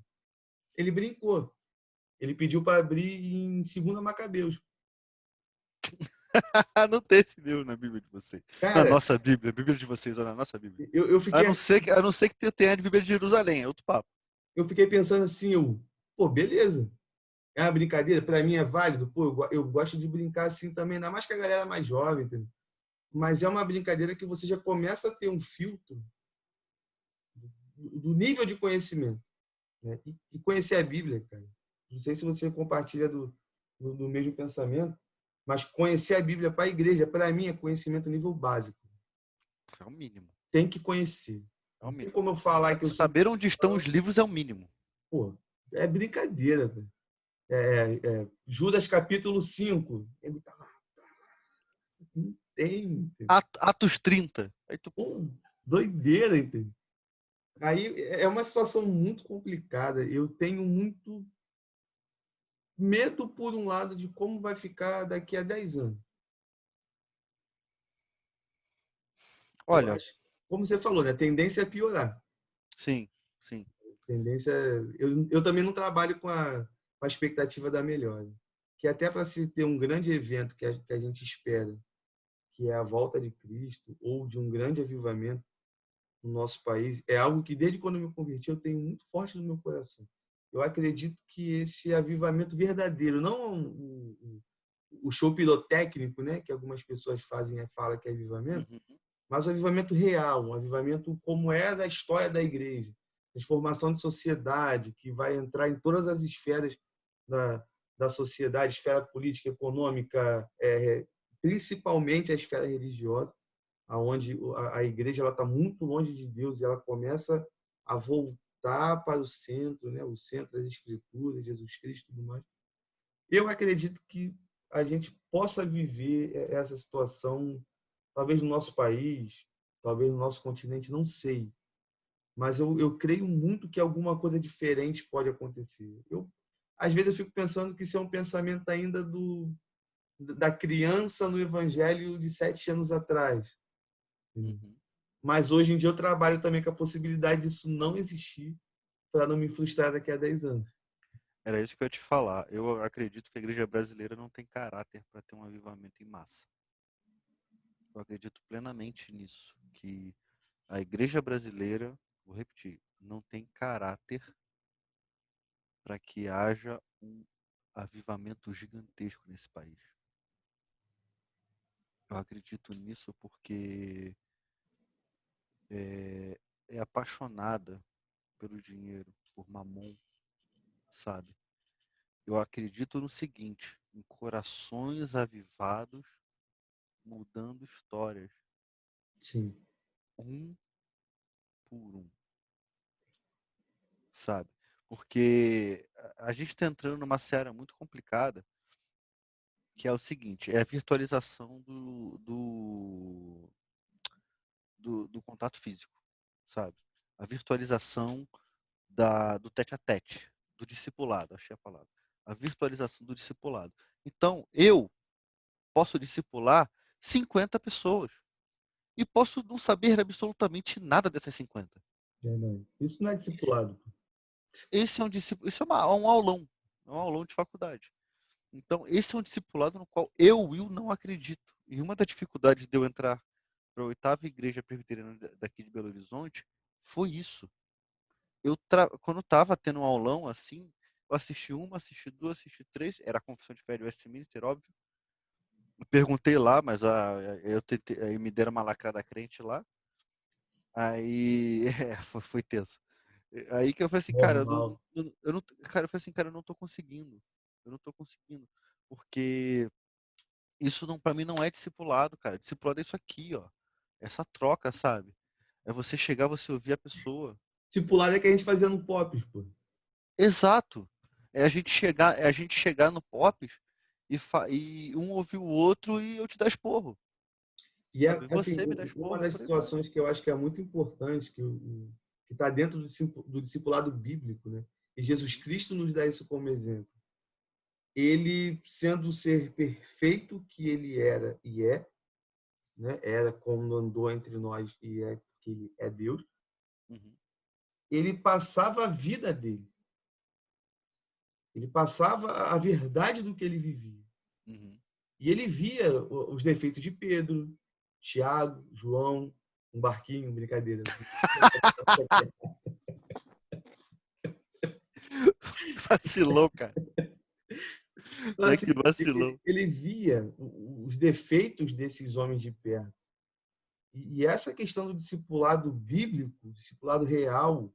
Ele brincou. Ele pediu para abrir em 2 Macabeus. Não tem esse livro na Bíblia de vocês. Na Cara, nossa Bíblia. A Bíblia de vocês, ou na nossa Bíblia. eu A fiquei não ser assim, que, a não ser que tenha a Bíblia de Jerusalém, é outro papo. eu fiquei pensando assim, pô, beleza. É uma brincadeira, para mim é válido. Pô, eu gosto de brincar assim também, ainda mais que a galera é mais jovem, entendeu? Mas é uma brincadeira que você já começa a ter um filtro do nível de conhecimento, né? E conhecer a Bíblia, cara. Não sei se você compartilha do mesmo pensamento, mas conhecer a Bíblia para a igreja, para mim, é conhecimento nível básico. É o mínimo. Tem que conhecer. É o Não tem mínimo. como eu falar que eu sou Saber onde estão cristão. os livros é o mínimo. Pô, é brincadeira, velho. Judas capítulo 5. Ele tá lá. Não tem. Atos 30. Aí tu... Pô, doideira, entendeu? Aí é uma situação muito complicada. Eu tenho muito medo, por um lado, de como vai ficar daqui a 10 anos. Eu Olha, acho, como você falou, né? A tendência é piorar. sim, sim. Tendência, eu também não trabalho com a expectativa da melhora. Que até para se ter um grande evento que a gente espera, que é a volta de Cristo, ou de um grande avivamento no nosso país, é algo que desde quando eu me converti eu tenho muito forte no meu coração. Eu acredito que esse avivamento verdadeiro, não o show pirotécnico, né, que algumas pessoas fazem e falam que é avivamento, Uhum. mas o avivamento real, um avivamento como é da história da igreja, transformação de sociedade, que vai entrar em todas as esferas da sociedade, esfera política, econômica, principalmente a esfera religiosa. aonde a igreja ela está muito longe de Deus e ela começa a voltar para o centro, né? O centro das Escrituras, Jesus Cristo e tudo mais. Eu acredito que a gente possa viver essa situação, talvez no nosso país, talvez no nosso continente, não sei. Mas eu creio muito que alguma coisa diferente pode acontecer. Às vezes eu fico pensando que isso é um pensamento ainda da criança no evangelho de 7 anos atrás. Uhum. Mas hoje em dia eu trabalho também com a possibilidade disso não existir para não me frustrar daqui a 10 anos. Era isso que eu ia te falar. Eu acredito que a igreja brasileira não tem caráter para ter um avivamento em massa. Eu acredito plenamente nisso, que a igreja brasileira, vou repetir, não tem caráter para que haja um avivamento gigantesco nesse país. Eu acredito nisso porque é apaixonada pelo dinheiro, por mamon, sabe? Eu acredito no seguinte, em corações avivados mudando histórias, Sim. um por um, sabe? Porque a gente está entrando numa seara muito complicada, que é o seguinte, é a virtualização do contato físico, sabe? A virtualização do tete-a-tete, do discipulado, achei a palavra. A virtualização do discipulado. Então, eu posso discipular 50 pessoas e posso não saber absolutamente nada dessas 50. Verdade. Isso não é Esse, discipulado. esse é um discipulado, isso é um aulão de faculdade. Então, esse é um discipulado no qual eu, Will, não acredito. E uma das dificuldades de eu entrar para a 8ª igreja presbiteriana daqui de Belo Horizonte foi isso. Quando estava tendo um aulão assim, eu assisti uma, assisti duas, assisti três, era a Confissão de Fé de Westminster, óbvio. Eu perguntei lá, mas aí me deram uma lacrada crente lá. Aí foi tenso. Aí que eu falei assim, cara, Normal. eu não, cara, eu falei assim, cara, eu não tô conseguindo. Eu não tô conseguindo. Porque isso não, para mim não é discipulado, cara. Discipulado é isso aqui, ó. Essa troca, sabe? É você chegar, você ouvir a pessoa. Discipulado é que a gente fazia no Pops, pô. Exato. É a gente chegar no Pops e um ouvir o outro e eu te dar esporro. E Sabe? assim, Você me dá uma esporro e das por aí vai. situações que eu acho que é muito importante, que está dentro do discipulado bíblico, né? E Jesus Uhum, Cristo nos dá isso como exemplo. Ele, sendo o ser perfeito que ele era e é, né? Era quando andou entre nós e é que ele é Deus, uhum, ele passava a vida dele. Ele passava a verdade do que ele vivia. uhum. E ele via os defeitos de Pedro, Tiago, João, um barquinho, brincadeira. Vacilou, cara. Então, Né, assim, que vacilou. ele via os defeitos desses homens de perto. E essa questão do discipulado bíblico, discipulado real,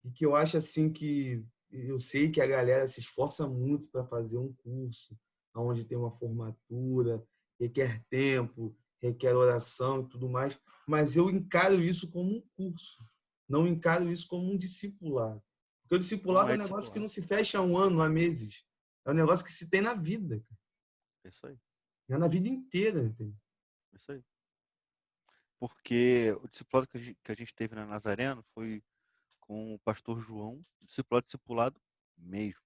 e que eu acho assim que eu sei que a galera se esforça muito para fazer um curso onde tem uma formatura, requer tempo, requer oração e tudo mais, mas eu encaro isso como um curso, não encaro isso como um discipulado. Porque o Não discipulado é um é negócio que discipulado. não se fecha há um ano, há meses. É um negócio que se tem na vida, É isso aí. é na vida inteira. Entendeu? É isso aí. Porque o discipulado que a gente teve na Nazareno foi com o pastor João, discipulado mesmo.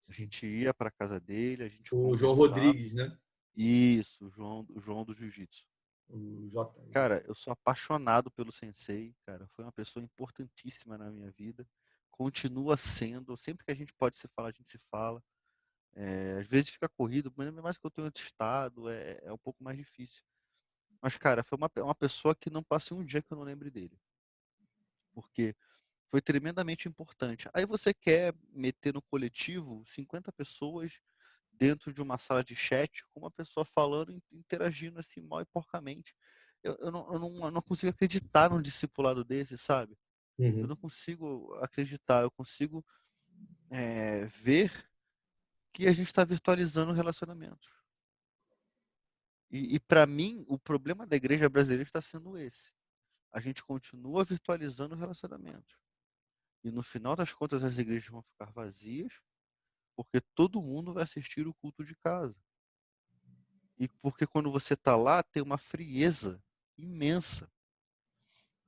A gente ia para a casa dele, a gente O João conversava. Rodrigues, né? Isso, o João do Jiu-Jitsu. O J. Cara, eu sou apaixonado pelo sensei, cara. Foi uma pessoa importantíssima na minha vida. Continua sendo. Sempre que a gente pode se falar, a gente se fala. Às vezes fica corrido, mas mais que eu tenho outro estado, é um pouco mais difícil. Mas, cara, foi uma pessoa que não passei um dia que eu não lembre dele. Porque foi tremendamente importante. Aí você quer meter no coletivo 50 pessoas dentro de uma sala de chat com uma pessoa falando, interagindo assim mal e porcamente. Eu não consigo acreditar num discipulado desse, sabe? Eu Uhum. não consigo acreditar, eu consigo ver que a gente está virtualizando relacionamentos. E para mim, o problema da igreja brasileira está sendo esse. A gente continua virtualizando relacionamentos. E no final das contas, as igrejas vão ficar vazias, porque todo mundo vai assistir o culto de casa. E porque quando você está lá, tem uma frieza imensa.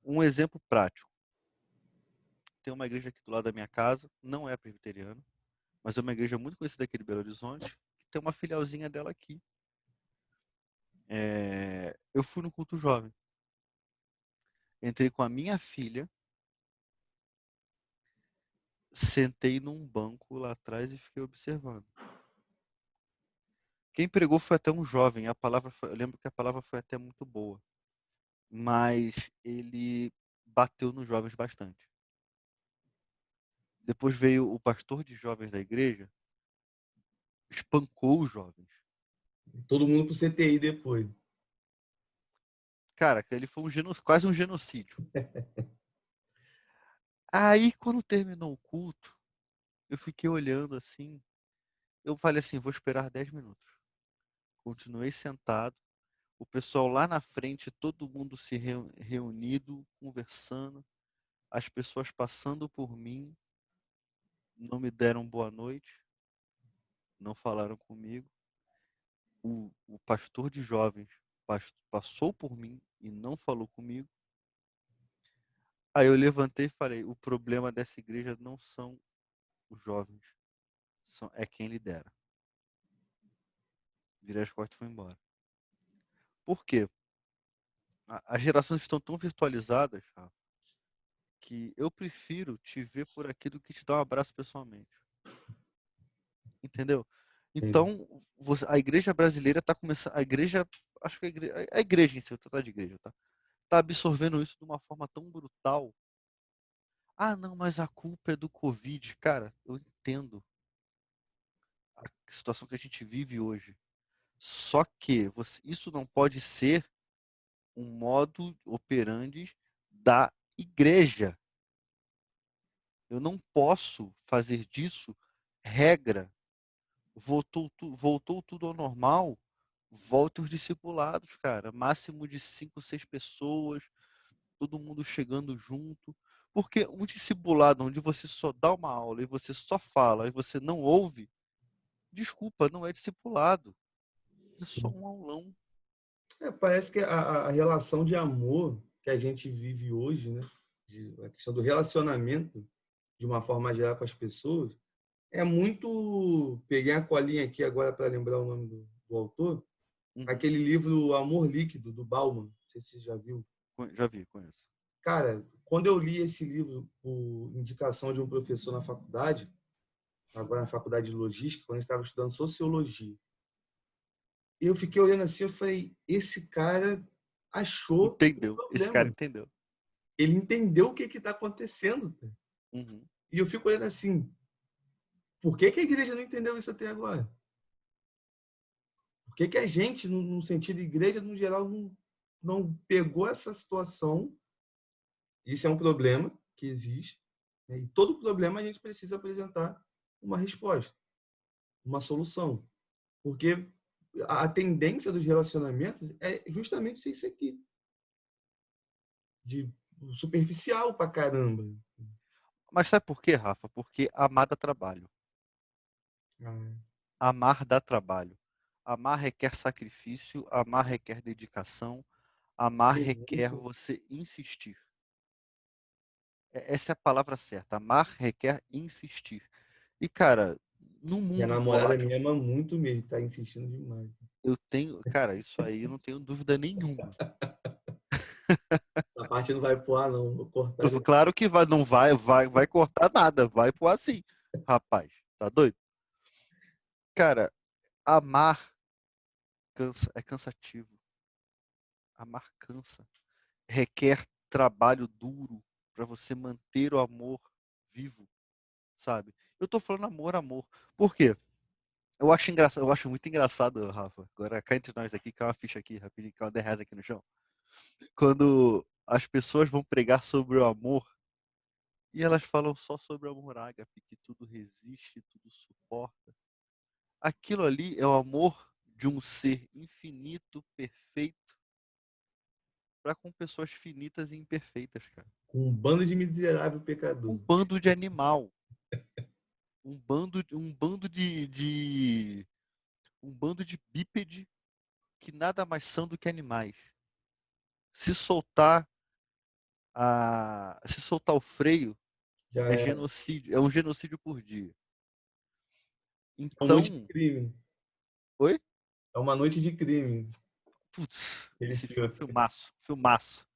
Um exemplo prático. Tem uma igreja aqui do lado da minha casa, não é presbiteriana, mas é uma igreja muito conhecida aqui de Belo Horizonte, que tem uma filialzinha dela aqui. Eu fui no culto jovem. Entrei com a minha filha, sentei num banco lá atrás e fiquei observando. Quem pregou foi até um jovem. Eu lembro que a palavra foi até muito boa, mas ele bateu nos jovens bastante. Depois veio o pastor de jovens da igreja, espancou os jovens. Todo mundo pro CTI depois. Cara, ele foi quase um genocídio. Aí, quando terminou o culto, eu fiquei olhando assim. Eu falei assim, vou esperar 10 minutos. Continuei sentado. O pessoal lá na frente, todo mundo se reunido, conversando. As pessoas passando por mim, não me deram boa noite, não falaram comigo. O pastor de jovens passou por mim e não falou comigo. Aí eu levantei e falei, o problema dessa igreja não são os jovens, é quem lidera. Virei as costas e fui embora. Por quê? As gerações estão tão virtualizadas, Rafa, que eu prefiro te ver por aqui do que te dar um abraço pessoalmente. Entendeu? Entendi. Então, a igreja brasileira está começando. Acho que a igreja em si, eu tô de igreja, tá? Tá absorvendo isso de uma forma tão brutal. Ah, não, mas a culpa é do Covid. Cara, eu entendo a situação que a gente vive hoje. Só que isso não pode ser um modo operandi da igreja. Eu não posso fazer disso regra. Voltou tudo ao normal. Volte os discipulados, cara. Máximo de 5, 6 pessoas, todo mundo chegando junto. Porque um discipulado onde você só dá uma aula e você só fala e você não ouve, desculpa, não é discipulado. É só Sim. um aulão. Parece que a relação de amor que a gente vive hoje, né? A questão do relacionamento, de uma forma geral, com as pessoas, é muito. Peguei a colinha aqui agora para lembrar o nome do autor, Uhum. aquele livro Amor Líquido, do Bauman. Não sei se você já viu. Já vi, conheço. Cara, quando eu li esse livro por indicação de um professor na faculdade, agora na faculdade de logística, quando a gente estava estudando sociologia, eu fiquei olhando assim, eu falei, esse cara achou o Entendeu? Esse cara problema. entendeu. Ele entendeu o que está acontecendo. Uhum. E eu fico olhando assim, por que a igreja não entendeu isso até agora? Por que a gente, no sentido de igreja, no geral, não pegou essa situação? Isso é um problema que existe, né? E todo problema a gente precisa apresentar uma resposta, uma solução. Porque a tendência dos relacionamentos é justamente ser isso aqui, de superficial pra caramba. Mas sabe por quê, Rafa? Porque amar dá trabalho. Ah, Amar dá trabalho. Amar requer sacrifício, amar requer dedicação, amar requer renúncia. você insistir. Essa é a palavra certa. Amar requer insistir. E, cara, no Minha mundo namorada volátil, me ama muito mesmo, tá insistindo demais. cara, isso aí eu não tenho dúvida nenhuma. Essa parte não vai pro ar, não. Vou cortar depois. Claro que não vai cortar nada, vai pôr assim. Rapaz, tá doido? Cara, amar é cansativo. Amar cansa. Requer trabalho duro para você manter o amor vivo, sabe? Eu tô falando amor, amor. Por quê? Eu acho muito engraçado, Rafa. Agora cá entre nós aqui, cai uma ficha aqui, rapidinho, cai uma 10 reais aqui no chão. Quando as pessoas vão pregar sobre o amor e elas falam só sobre o amor ágape, que tudo resiste, tudo suporta. Aquilo ali é o amor de um ser infinito, perfeito, para com pessoas finitas e imperfeitas, cara. Com um bando de miserável Um pecador. bando de animal. Um bando de bípede que nada mais são do que animais. Se soltar se soltar o freio, Já é é genocídio, é um genocídio por dia. uma noite de Então, crime. oi? É uma noite de crime. Putz, Aquele esse filme, filme. filmaço, filmaço.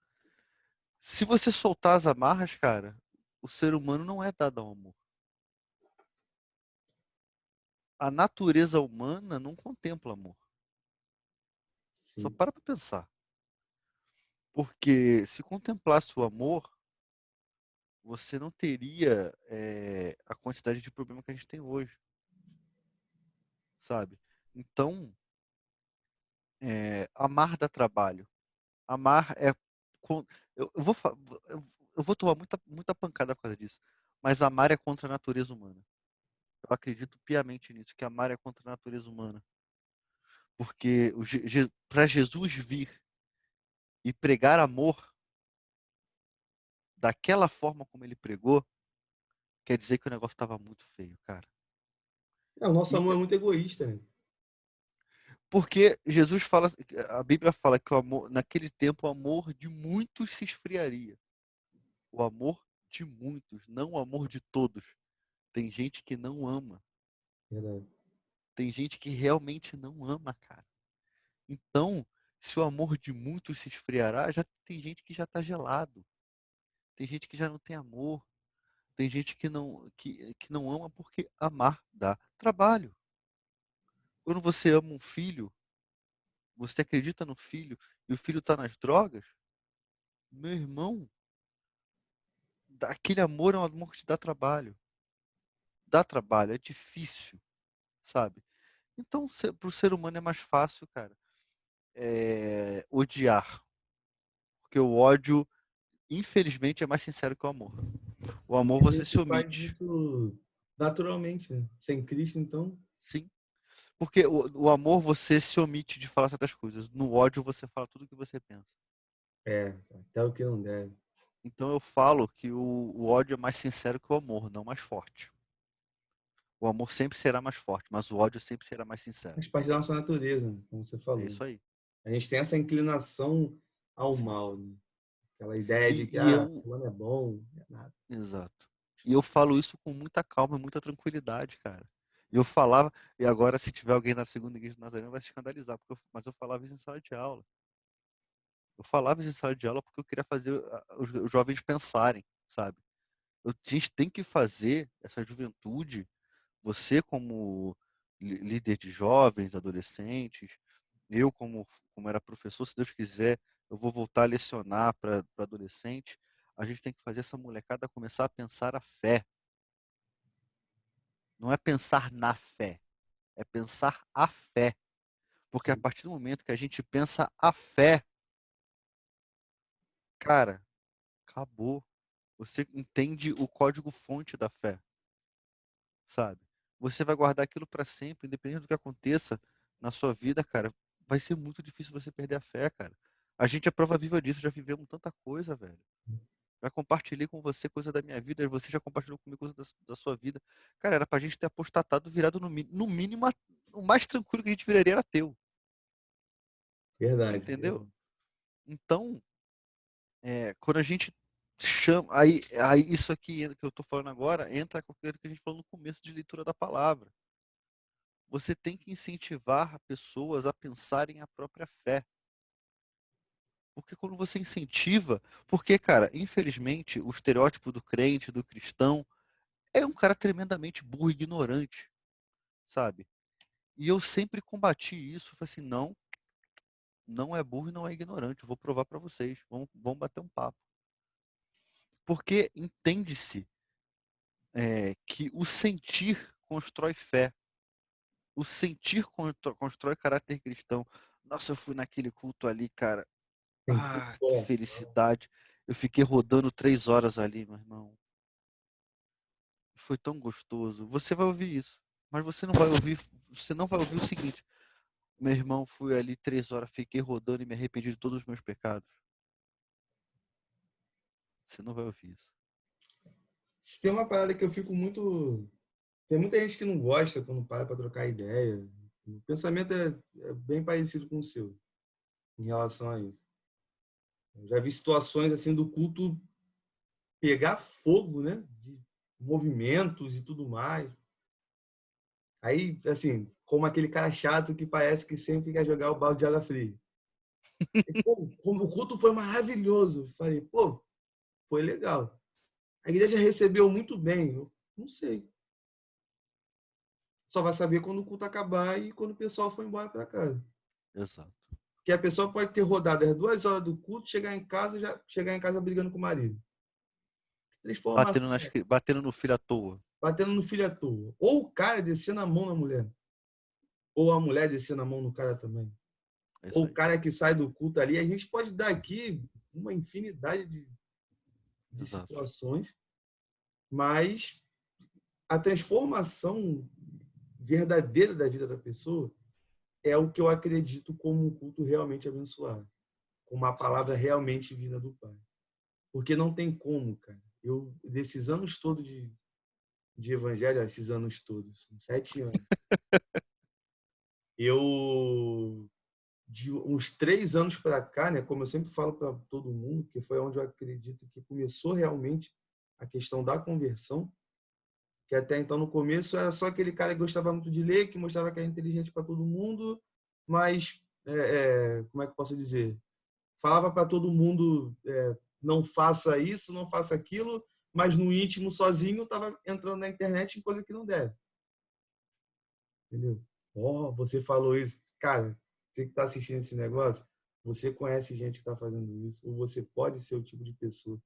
Se você soltar as amarras, cara, o ser humano não é dado ao amor. A natureza humana não contempla amor. Só Sim. para pensar. Porque se contemplasse o amor, você não teria a quantidade de problema que a gente tem hoje, sabe? Então, amar dá trabalho. Amar é. Eu vou, eu vou tomar muita pancada por causa disso. Mas amar é contra a natureza humana. Eu acredito piamente nisso, que amar é contra a natureza humana. Porque para Jesus vir e pregar amor daquela forma como ele pregou, quer dizer que o negócio estava muito feio, cara. O nosso E amor é muito egoísta, né? porque Jesus fala, a Bíblia fala que o amor, naquele tempo, o amor de muitos se esfriaria. O amor de muitos, não o amor de todos. Tem gente que não ama. Verdade. Tem gente que realmente não ama, cara. Então, se o amor de muitos se esfriará, já tem gente que já está gelado. Tem gente que já não tem amor. Tem gente que não ama porque amar dá trabalho. Quando você ama um filho, você acredita no filho e o filho está nas drogas, meu irmão, aquele amor é um amor que te dá trabalho. Dá trabalho, é difícil, sabe? Então, para o ser humano é mais fácil, cara, odiar. Porque o ódio, infelizmente, é mais sincero que o amor. O amor A você se gente faz omite. isso naturalmente, né? Sem Cristo, então, Sim. Porque o amor você se omite de falar certas coisas. No ódio você fala tudo o que você pensa. até o que não deve. Então eu falo que o ódio é mais sincero que o amor, não mais forte. O amor sempre será mais forte, mas o ódio sempre será mais sincero. Faz parte da nossa natureza, né? Como você É falou. isso aí. A gente tem essa inclinação ao Sim. mal, né? Aquela ideia de que, E eu. fulano é bom, não é nada. Exato. E eu falo isso com muita calma e muita tranquilidade, cara. E eu falava, e agora se tiver alguém na segunda igreja do Nazareno vai se escandalizar, mas eu falava isso em sala de aula. Eu falava isso em sala de aula porque eu queria fazer os jovens pensarem, sabe? A gente tem que fazer essa juventude, você como líder de jovens, adolescentes, eu como era professor, se Deus quiser, eu vou voltar a lecionar para adolescente. A gente tem que fazer essa molecada começar a pensar a fé. Não é pensar na fé, é pensar a fé. Porque a Sim, partir do momento que a gente pensa a fé, cara, acabou. Você entende o código-fonte da fé, sabe? Você vai guardar aquilo para sempre, independente do que aconteça na sua vida, cara. Vai ser muito difícil você perder a fé, cara. A gente é prova viva disso, já vivemos tanta coisa, velho. Já compartilhei com você coisa da minha vida, você já compartilhou comigo coisa da sua vida. Cara, era pra gente ter apostatado, virado no mínimo, o mais tranquilo que a gente viraria era teu. verdade. Entendeu? Então, quando a gente chama. Aí isso aqui que eu tô falando agora entra com aquilo que a gente falou no começo de leitura da palavra. Você tem que incentivar pessoas a pensarem a própria fé. Porque quando você incentiva. Porque, cara, infelizmente, o estereótipo do crente, do cristão, é um cara tremendamente burro e ignorante, sabe? E eu sempre combati isso. Falei assim: não, não é burro e não é ignorante. Eu vou provar para vocês. Vamos bater um papo. Porque entende-se que o sentir constrói fé. O sentir constrói caráter cristão. Nossa, eu fui naquele culto ali, cara. Sentir o Ah, que coração. felicidade. Eu fiquei rodando 3 horas ali, meu irmão. Foi tão gostoso. Você vai ouvir isso, mas você não vai ouvir o seguinte. Meu irmão, fui ali 3 horas, fiquei rodando e me arrependi de todos os meus pecados. Você não vai ouvir isso. Se tem uma parada que eu fico muito. Tem muita gente que não gosta quando para trocar ideia. O pensamento é bem parecido com o seu em relação a isso. Eu já vi situações assim do culto pegar fogo, né? De movimentos e tudo mais. Aí, assim, como aquele cara chato que parece que sempre quer jogar o balde de água fria. E, pô, como o culto foi maravilhoso. Eu falei, pô, foi legal. A igreja recebeu muito bem. Eu não sei. Só vai saber quando o culto acabar e quando o pessoal for embora para casa. Exato. Porque a pessoa pode ter rodado as 2 horas do culto, chegar em casa brigando com o marido. Transformação, Batendo no filho à toa. batendo no filho à toa. Ou o cara descendo a mão na mulher. Ou a mulher descendo a mão no cara também. É isso Ou o aí. cara que sai do culto ali. A gente pode dar aqui uma infinidade de Exato. situações, mas a transformação verdadeira da vida da pessoa é o que eu acredito como um culto realmente abençoado, com uma Isso aí. palavra realmente vinda do Pai. Porque não tem como, cara. Eu, desses anos todos de evangelho, esses anos todos, são 7 anos, eu, de uns 3 anos para cá, né, como eu sempre falo para todo mundo, que foi onde eu acredito que começou realmente a questão da conversão, que até então no começo era só aquele cara que gostava muito de ler, que mostrava que era inteligente para todo mundo, mas, como é que eu posso dizer? Falava para todo mundo, não faça isso, não faça aquilo, mas no íntimo, sozinho, estava entrando na internet em coisa que não deve. Entendeu? Oh, você falou isso. Cara, você que está assistindo esse negócio, você conhece gente que está fazendo isso, ou você pode ser o tipo de pessoa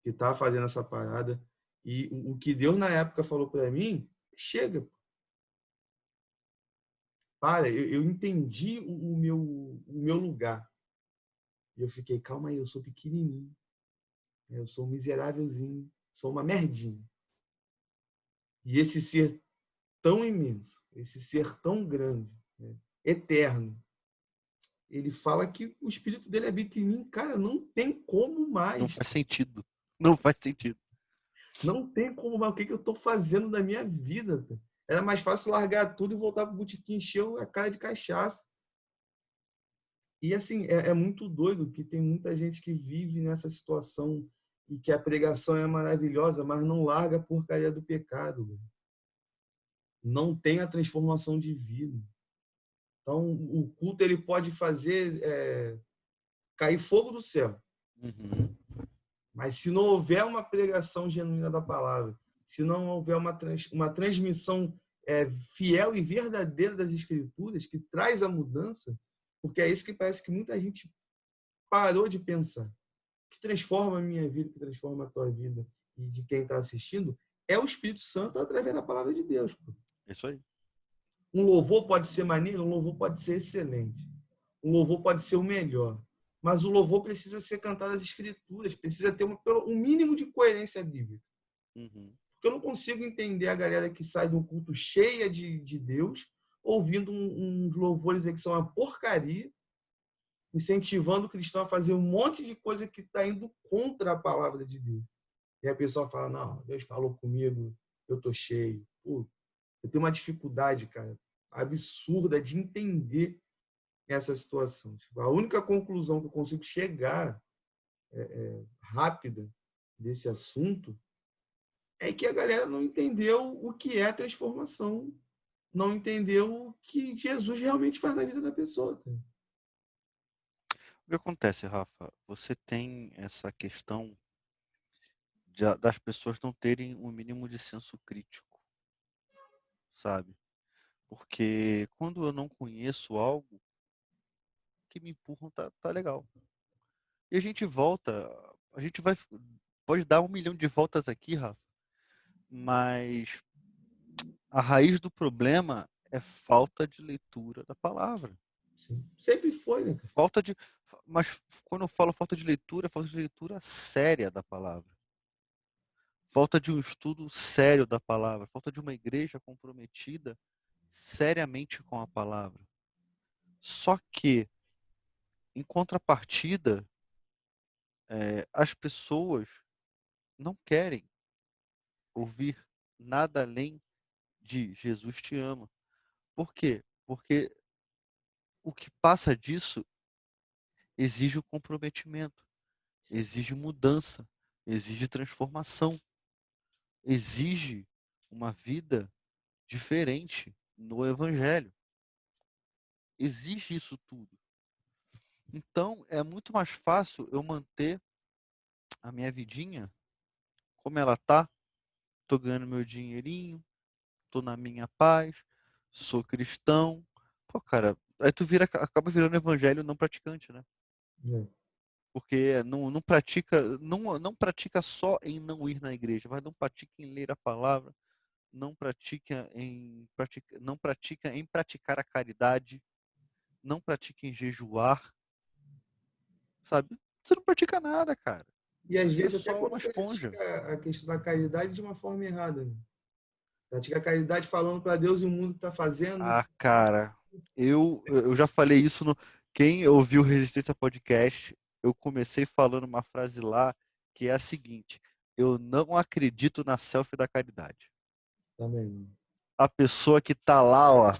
que está fazendo essa parada. E o que Deus na época falou para mim, chega, para, eu entendi o meu lugar. E eu fiquei, calma aí, eu sou pequenininho, eu sou um miserávelzinho, sou uma merdinha. E esse ser tão imenso, esse ser tão grande, né, eterno, ele fala que o espírito dele habita em mim. Cara, não tem como Não mais. faz sentido. Não faz sentido. Não tem como mais. O que eu estou fazendo na minha vida? Cara? Era mais fácil largar tudo e voltar para o botequim, encher a cara de cachaça. E assim, é muito doido que tem muita gente que vive nessa situação e que a pregação é maravilhosa, mas não larga a porcaria do pecado. Velho. Não tem a transformação de vida. Então, o culto ele pode fazer cair fogo do céu. Uhum. Mas se não houver uma pregação genuína da palavra, se não houver uma transmissão fiel e verdadeira das escrituras, que traz a mudança, porque é isso que parece que muita gente parou de pensar, que transforma a minha vida, que transforma a tua vida e de quem está assistindo, é o Espírito Santo através da palavra de Deus. Pô. É isso aí. Um louvor pode ser maneiro, um louvor pode ser excelente. Um louvor pode ser o melhor. Mas o louvor precisa ser cantado às escrituras, precisa ter um mínimo de coerência bíblica. Uhum. Porque eu não consigo entender a galera que sai de um culto cheia de Deus, ouvindo uns louvores aí que são uma porcaria, incentivando o cristão a fazer um monte de coisa que está indo contra a palavra de Deus. E a pessoa fala, não, Deus falou comigo, eu tô cheio. Pô, eu tenho uma dificuldade, cara, absurda de entender essa situação. Tipo, a única conclusão que eu consigo chegar rápida desse assunto é que a galera não entendeu o que é transformação, não entendeu o que Jesus realmente faz na vida da pessoa. Tá? O que acontece, Rafa? Você tem essa questão das pessoas não terem um mínimo de senso crítico, sabe? Porque quando eu não conheço algo, que me empurram tá legal. E a gente pode dar 1 milhão de voltas aqui, Rafa, mas a raiz do problema é falta de leitura da palavra. Sim. Sempre foi, né, cara? Falta de, mas quando eu falo falta de leitura, é falta de leitura séria da palavra. Falta de um estudo sério da palavra, falta de uma igreja comprometida seriamente com a palavra. Só que, em contrapartida, as pessoas não querem ouvir nada além de Jesus te ama. Por quê? Porque o que passa disso exige o comprometimento, exige mudança, exige transformação, exige uma vida diferente no Evangelho. Exige isso tudo. Então, é muito mais fácil eu manter a minha vidinha como ela tá. Tô ganhando meu dinheirinho, tô na minha paz, sou cristão. Pô, cara, aí tu acaba virando evangelho não praticante, né? É. Porque não pratica só em não ir na igreja, mas não pratica em ler a palavra, não pratica em praticar a caridade, não pratica em jejuar, sabe? Você não pratica nada, cara. E às Você é vezes até só quando uma esponja. pratica a questão da caridade de uma forma errada, né? Pratica a caridade falando para Deus e o mundo está fazendo. Ah, cara, eu já falei isso no. Quem ouviu Resistência Podcast, eu comecei falando uma frase lá que é a seguinte: eu não acredito na selfie da caridade. Também. A pessoa que tá lá, ó,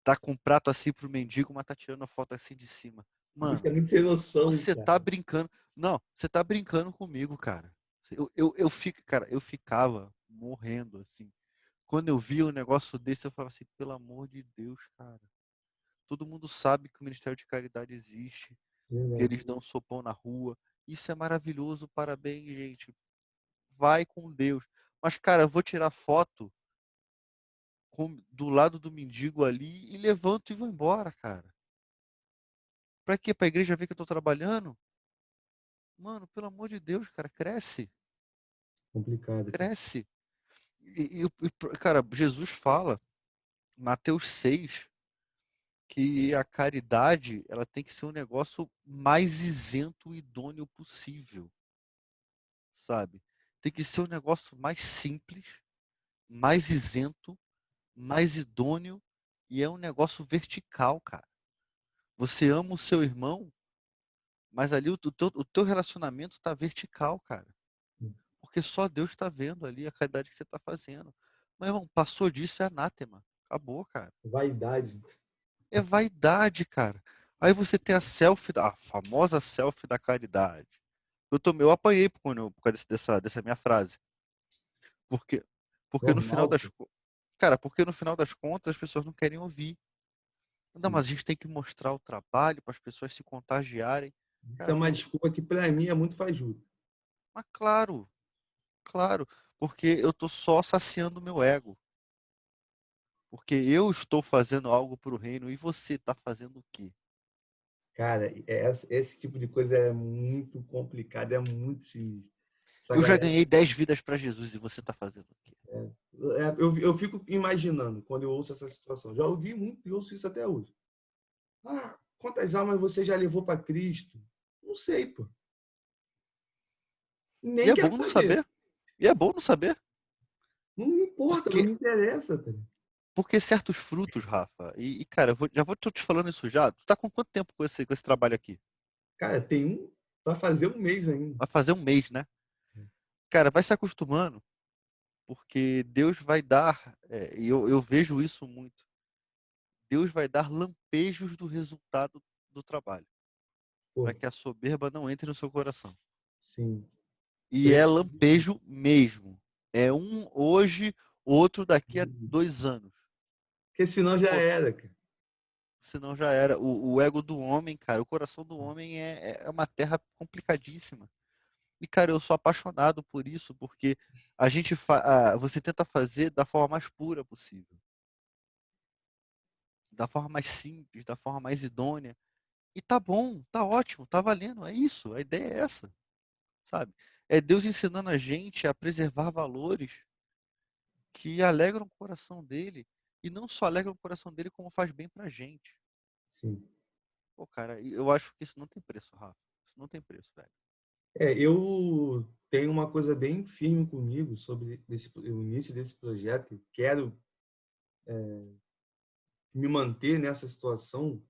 tá com um prato assim pro mendigo, mas tá tirando a foto assim de cima. Isso é Mano, muito sem noção, você tá cara. brincando. Não, você tá brincando comigo, cara. Cara, eu ficava morrendo assim. Quando eu via um negócio desse, eu falava assim, pelo amor de Deus, cara. Todo mundo sabe que o Ministério de Caridade existe, que Verdade. eles dão sopão na rua. Isso é maravilhoso, parabéns, gente. Vai com Deus. Mas, cara, eu vou tirar foto do lado do mendigo ali e levanto e vou embora, cara. Pra quê? Pra igreja ver que eu tô trabalhando? Mano, pelo amor de Deus, cara, cresce. Complicado, cara. Cresce. Cara, Jesus fala, Mateus 6, que a caridade ela tem que ser um negócio mais isento e idôneo possível, sabe? Tem que ser um negócio mais simples, mais isento, mais idôneo e é um negócio vertical, cara. Você ama o seu irmão, mas ali o teu relacionamento está vertical, cara. Porque só Deus está vendo ali a caridade que você está fazendo. Mas, irmão, passou disso é anátema. Acabou, cara. Vaidade. É vaidade, cara. Aí você tem a famosa selfie da caridade. Eu apanhei por causa dessa minha frase. Porque, porque no final Normal, das, pô. co- cara, porque no final das contas as pessoas não querem ouvir. Não, Sim. mas a gente tem que mostrar o trabalho para as pessoas se contagiarem. Isso é Cara, uma desculpa que, para mim, é muito fajuta. mas claro, claro, porque eu tô só saciando o meu ego. Porque eu estou fazendo algo para o reino e você está fazendo o quê? Cara, esse tipo de coisa é muito complicado, é muito sinistro. Essa Eu já galera, ganhei 10 vidas para Jesus e você está fazendo o quê? eu fico imaginando quando eu ouço essa situação. Já ouvi muito e ouço isso até hoje. Ah, quantas almas você já levou para Cristo? Não sei, pô. E Nem é quero bom não saber. saber. E é bom não saber. Não me importa, não Porque, me interessa. Tá? porque certos frutos, Rafa, cara, já vou tô te falando isso já. Tu tá com quanto tempo com esse trabalho aqui? Cara, tem um para fazer um mês ainda. Vai fazer um mês, né? Cara, vai se acostumando, porque Deus vai dar, e eu vejo isso muito, Deus vai dar lampejos do resultado do trabalho, para Pô, que a soberba não entre no seu coração. sim. E Eu é recebi isso. lampejo mesmo. É um hoje, outro daqui a 2 anos. Porque senão já Pô, era, cara. senão já era. O ego do homem, cara, o coração do homem é uma terra complicadíssima. E, cara, eu sou apaixonado por isso, porque você tenta fazer da forma mais pura possível, da forma mais simples, da forma mais idônea. E tá bom, tá ótimo, tá valendo. É isso, a ideia é essa, sabe? É Deus ensinando a gente a preservar valores que alegram o coração dele. E não só alegram o coração dele, como faz bem pra gente. Sim. Pô, cara, eu acho que isso não tem preço, Rafa. Isso não tem preço, velho. Eu tenho uma coisa bem firme comigo sobre o início desse projeto. Quero me manter nessa situação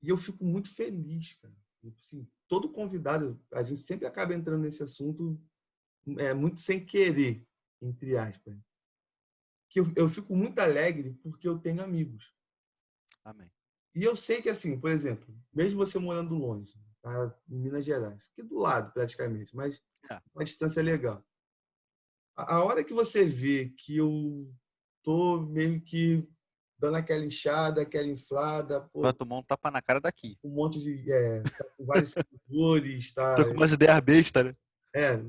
e eu fico muito feliz, cara. Assim, todo convidado, a gente sempre acaba entrando nesse assunto muito sem querer, entre aspas. Que eu fico muito alegre porque eu tenho amigos. Amém. E eu sei que, assim, por exemplo, mesmo você morando longe, tá? Em Minas Gerais, aqui do lado praticamente, mas É. uma distância legal. A hora que você vê que eu tô meio que dando aquela inchada, aquela inflada, Vai pô, tomar um tapa na cara daqui. um monte de. Tá com vários seguidores, Tô tá? com umas ideias bestas, né?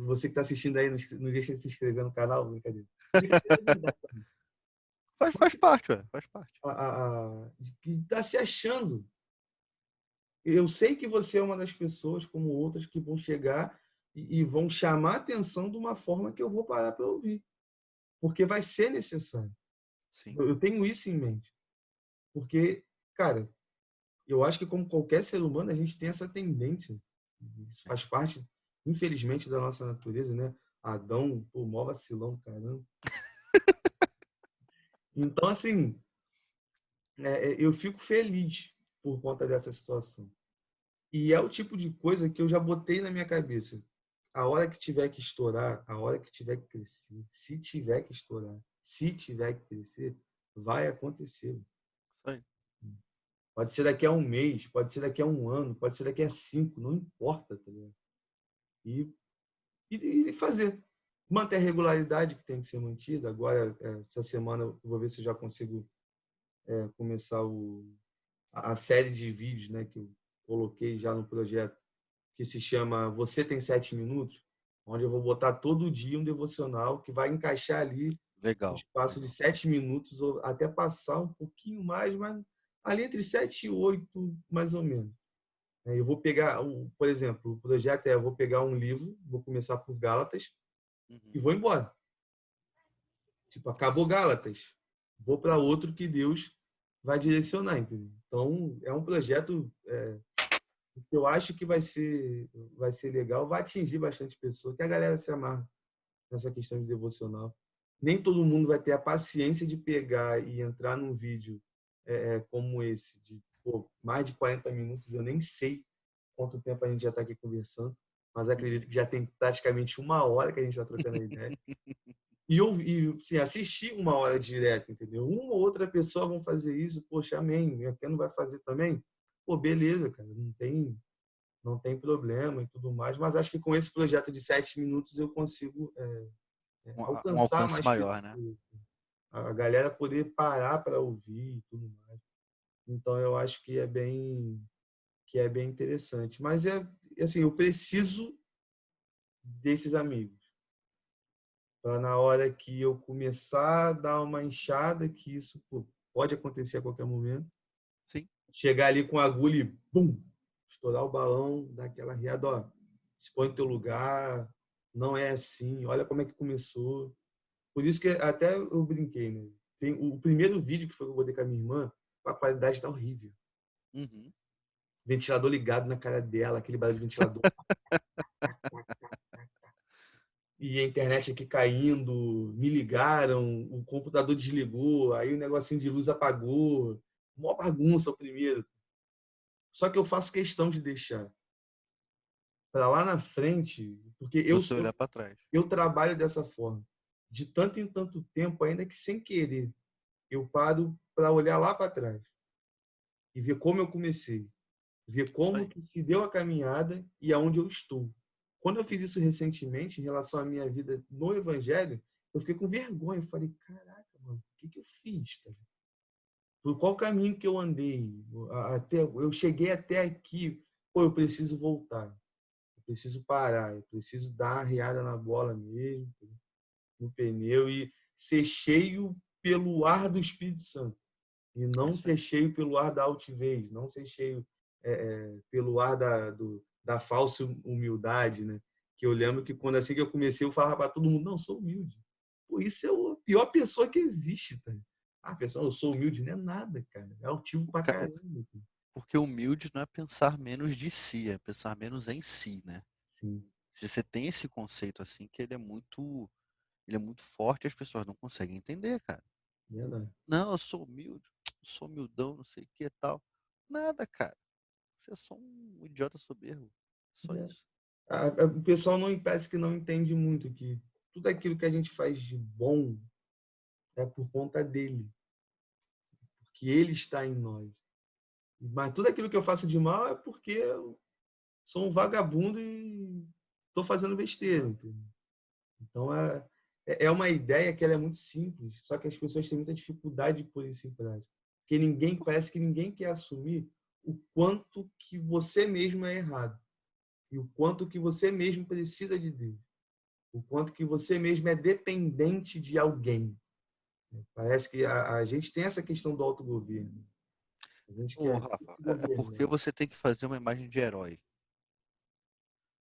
Você que está assistindo aí, não deixa de se inscrever no canal, brincadeira. Brincadeira de verdade também. Faz parte, ué. Faz parte. Que está se achando. Eu sei que você é uma das pessoas, como outras, que vão chegar e vão chamar a atenção de uma forma que eu vou parar para ouvir. Porque vai ser necessário. Sim. Eu tenho isso em mente. Porque, cara, eu acho que como qualquer ser humano, a gente tem essa tendência. Isso faz parte, infelizmente, da nossa natureza, né? Adão, pô, mó vacilão, caramba. Então, assim, eu fico feliz por conta dessa situação. E é o tipo de coisa que eu já botei na minha cabeça. A hora que tiver que estourar, a hora que tiver que crescer, se tiver que estourar, se tiver que crescer, vai acontecer. Isso aí. Pode ser daqui a um mês, pode ser daqui a um ano, pode ser daqui a 5, não importa, tá ligado? E, e fazer. Manter a regularidade que tem que ser mantida. Agora, essa semana, eu vou ver se eu já consigo começar a série de vídeos, né, que eu coloquei já no projeto, que se chama Você Tem 7 Minutos, onde eu vou botar todo dia um devocional que vai encaixar ali no Legal. espaço de Legal. 7 minutos, ou até passar um pouquinho mais, mas ali entre 7 e 8, mais ou menos. Eu vou pegar, por exemplo, o projeto eu vou pegar um livro, vou começar por Gálatas e Uhum. vou embora. Tipo, acabou Gálatas, vou para outro que Deus vai direcionar, entendeu? Então, é um projeto que eu acho que vai ser legal, vai atingir bastante pessoas, que a galera se amarra nessa questão de devocional. Nem todo mundo vai ter a paciência de pegar e entrar num vídeo como esse, de mais de 40 minutos, eu nem sei quanto tempo a gente já está aqui conversando, mas acredito Uhum. que já tem praticamente uma hora que a gente está trocando a ideia. Assim, assistir uma hora direto, entendeu? Uma ou outra pessoa vão fazer isso, poxa, amém. Minha não vai fazer também? Pô, beleza, cara, não tem problema e tudo mais, mas acho que com esse projeto de 7 minutos eu consigo Um alcançar alcance mais maior, né? pessoas, a galera poder parar para ouvir e tudo mais. Então eu acho que é bem interessante. Mas assim, eu preciso desses amigos para na hora que eu começar a dar uma inchada, que isso pode acontecer a qualquer momento, Sim. chegar ali com a agulha e bum, estourar o balão, dar aquela riada, ó, se põe no teu lugar, não é assim, olha como é que começou. Por isso que até eu brinquei, né? Tem o primeiro vídeo que foi que eu botei com a minha irmã, a qualidade tá horrível. Uhum. Ventilador ligado na cara dela, aquele barulho de ventilador. E a internet aqui caindo, me ligaram, o computador desligou, aí o negocinho de luz apagou. Mó bagunça o primeiro. Só que eu faço questão de deixar para lá na frente, porque Você olhar para trás. eu trabalho dessa forma. De tanto em tanto tempo, ainda que sem querer, eu paro para olhar lá para trás e ver como eu comecei, ver Isso como aí. que se deu a caminhada e aonde eu estou. Quando eu fiz isso recentemente, em relação à minha vida no Evangelho, eu fiquei com vergonha. Eu falei, caraca, mano, o que eu fiz, cara? Por qual caminho que eu andei? Eu cheguei até aqui. Pô, eu preciso voltar. Eu preciso parar. Eu preciso dar uma riada na bola mesmo, no pneu e ser cheio pelo ar do Espírito Santo. E É não isso ser aí. cheio pelo ar da altivez, não ser cheio pelo ar da falsa humildade, né? Que eu lembro que quando assim que eu comecei, eu falava para todo mundo, não, sou humilde. Pô, isso é a pior pessoa que existe, tá? Ah, pessoal, eu sou humilde, não é nada, cara. É altivo O pra ca- o- caramba. Cara. Porque humilde não é pensar menos de si, é pensar menos em si, né? Sim, Se você tem esse conceito assim, que ele é muito forte e as pessoas não conseguem entender, cara. verdade. Não, eu sou humilde. sou humildão, não sei o que e tal. Nada, cara. Você é só um idiota soberbo. Só É. isso. O pessoal não parece que não entende muito que tudo aquilo que a gente faz de bom é por conta dele, que ele está em nós. Mas tudo aquilo que eu faço de mal é porque eu sou um vagabundo e estou fazendo besteira. Exato. Entendeu? Então é uma ideia que ela é muito simples, só que as pessoas têm muita dificuldade de pôr isso em prática. Porque parece que ninguém quer assumir o quanto que você mesmo é errado e o quanto que você mesmo precisa de Deus, o quanto que você mesmo é dependente de alguém. Parece que a gente tem essa questão do autogoverno. A gente Ô, quer Rafa, é porque governar. você tem que fazer uma imagem de herói.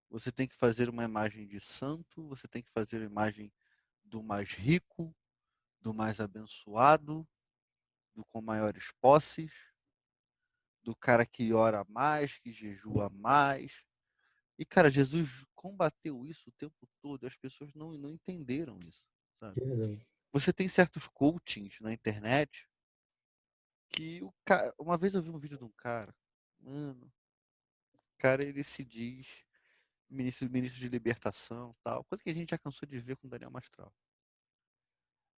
Você tem que fazer uma imagem de santo, você tem que fazer uma imagem do mais rico, do mais abençoado, do com maiores posses, do cara que ora mais, que jejua mais. E, cara, Jesus combateu isso o tempo todo, e as pessoas não entenderam isso, sabe? Você tem certos coachings na internet que uma vez eu vi um vídeo de um cara, mano, o cara ele se diz ministro de libertação, tal, coisa que a gente já cansou de ver com o Daniel Mastral.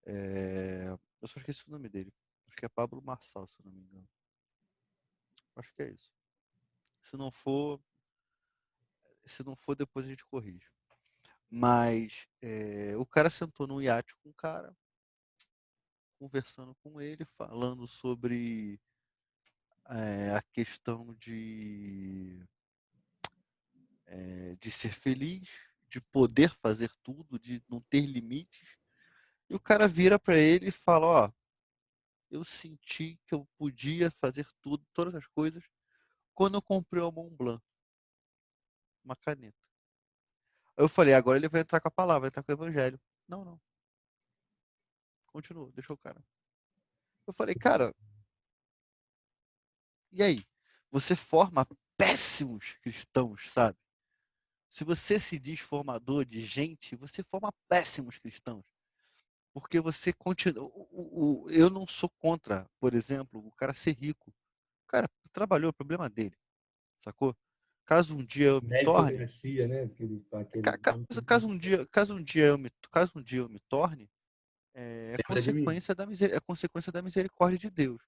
Eu só esqueci o nome dele. Acho que é Pablo Marçal, se eu não me engano. Acho que é isso. Se não for, depois a gente corrige. Mas o cara sentou num iate com o cara, conversando com ele, falando sobre a questão de ser feliz, de poder fazer tudo, de não ter limites. E o cara vira para ele e fala: ó, eu senti que eu podia fazer tudo, todas as coisas, quando eu comprei uma Mont Blanc, uma caneta. Aí eu falei: agora ele vai entrar com a palavra, vai entrar com o evangelho. Não, não. Continua, deixou o cara. Eu falei: cara, e aí? Você forma péssimos cristãos, sabe? Se você se diz formador de gente, você forma péssimos cristãos. Porque você continua. Eu não sou contra, por exemplo, o cara ser rico. O cara trabalhou, é problema dele, sacou? Caso um dia eu me torne. Meritocracia, né? Caso um dia eu me torne, Lembra de mim? é consequência da misericórdia de Deus.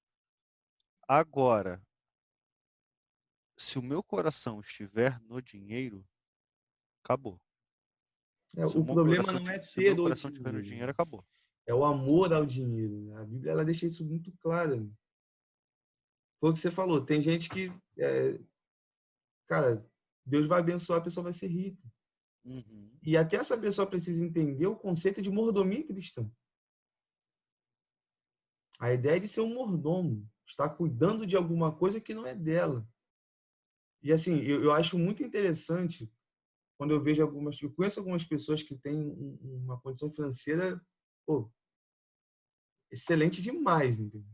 Agora, se o meu coração estiver no dinheiro, acabou. O problema não é Se o meu ter o coração estiver no dinheiro, dinheiro, acabou. é o amor ao dinheiro. A Bíblia ela deixa isso muito claro. Né? Foi o que você falou. Tem gente que, cara, Deus vai abençoar, a pessoa vai ser rica. Uhum. E até essa pessoa precisa entender o conceito de mordomia cristã. A ideia de ser um mordomo, estar cuidando de alguma coisa que não é dela. E assim, eu acho muito interessante quando eu conheço algumas pessoas que têm uma condição financeira, pô, excelente demais, entendeu?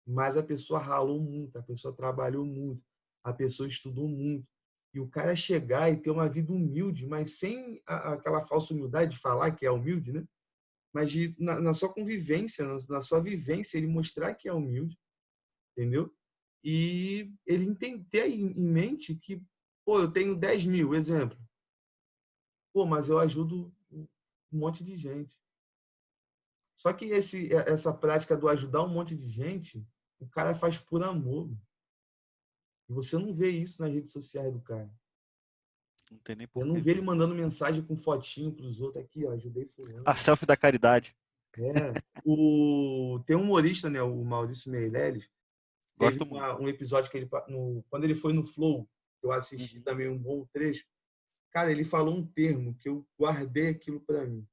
Mas a pessoa ralou muito, a pessoa trabalhou muito, a pessoa estudou muito. E o cara chegar e ter uma vida humilde, mas sem aquela falsa humildade de falar que é humilde, né? Mas na sua convivência, na sua vivência, ele mostrar que é humilde, entendeu? E ele ter em mente que, pô, eu tenho 10 mil, exemplo. Pô, mas eu ajudo um monte de gente. Só que essa prática do ajudar um monte de gente, o cara faz por amor. E você não vê isso nas redes sociais do cara. Não tem nem Você não porquê vê ele ver. mandando mensagem com fotinho para os outros aqui, ó, ajudei A fulano. selfie da caridade. Tem um humorista, né, o Maurício Meirelles, teve Gosto muito. um episódio que quando ele foi no Flow, eu assisti Uhum. também um bom trecho. Cara, ele falou um termo que eu guardei aquilo para mim.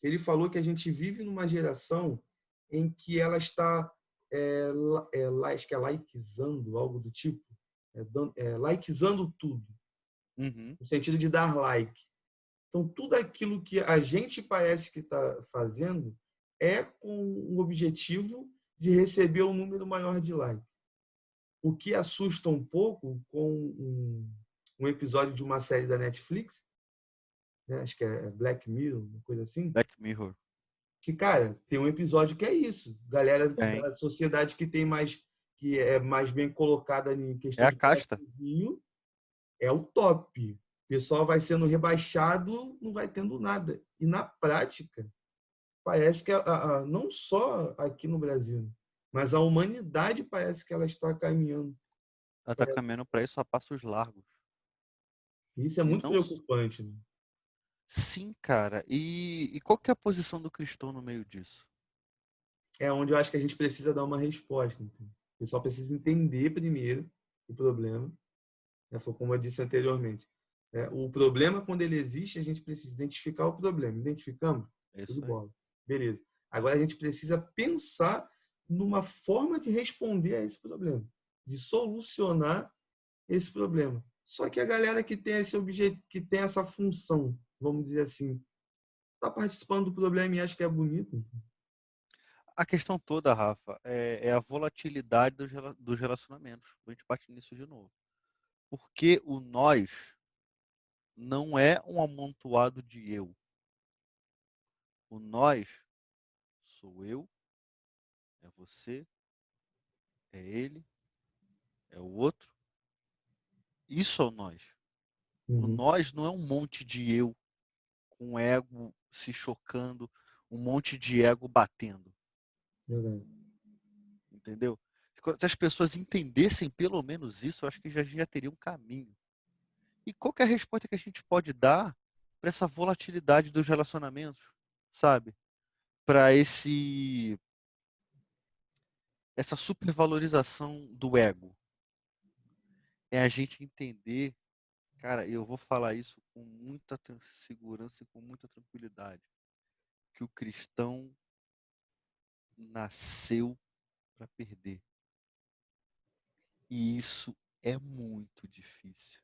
Ele falou que a gente vive numa geração em que ela está acho que é likeizando, algo do tipo, likeizando tudo, Uhum. no sentido de dar like. Então, tudo aquilo que a gente parece que está fazendo é com o objetivo de receber um número maior de likes. O que assusta um pouco com um episódio de uma série da Netflix, né? Acho que é Black Mirror, uma coisa assim, Black Mirror. Que, cara, tem um episódio que é isso. Galera Tem. da sociedade que tem mais, que é mais bem colocada em É questão a de casta. coraçãozinho, é o top. O pessoal vai sendo rebaixado, não vai tendo nada. E na prática, parece que não só aqui no Brasil, mas a humanidade parece que ela está caminhando. Ela tá caminhando para isso a passos largos. Isso é E muito não. preocupante, né? Sim, cara. E qual que é a posição do cristão no meio disso? É onde eu acho que a gente precisa dar uma resposta. Entendeu? O pessoal precisa entender primeiro o problema, né? Foi como eu disse anteriormente. O problema, quando ele existe, a gente precisa identificar o problema. Identificamos? É Tudo isso aí. bola. Beleza. Agora a gente precisa pensar numa forma de responder a esse problema, de solucionar esse problema. Só que a galera que tem esse objeto, que tem essa função, vamos dizer assim, está participando do problema e acha que é bonito. A questão toda, Rafa, é a volatilidade dos relacionamentos. A gente parte nisso de novo. Porque o nós não é um amontoado de eu. O nós sou eu, é você, é ele, é o outro. Isso é o nós. O Uhum. nós não é um monte de eu com ego se chocando, um monte de ego batendo. Verdade. Entendeu? Se as pessoas entendessem pelo menos isso, eu acho que já teria um caminho. E qual que é a resposta que a gente pode dar para essa volatilidade dos relacionamentos, sabe? Para essa supervalorização do ego. É a gente entender, cara, eu vou falar isso com muita segurança e com muita tranquilidade, que o cristão nasceu para perder. E isso é muito difícil.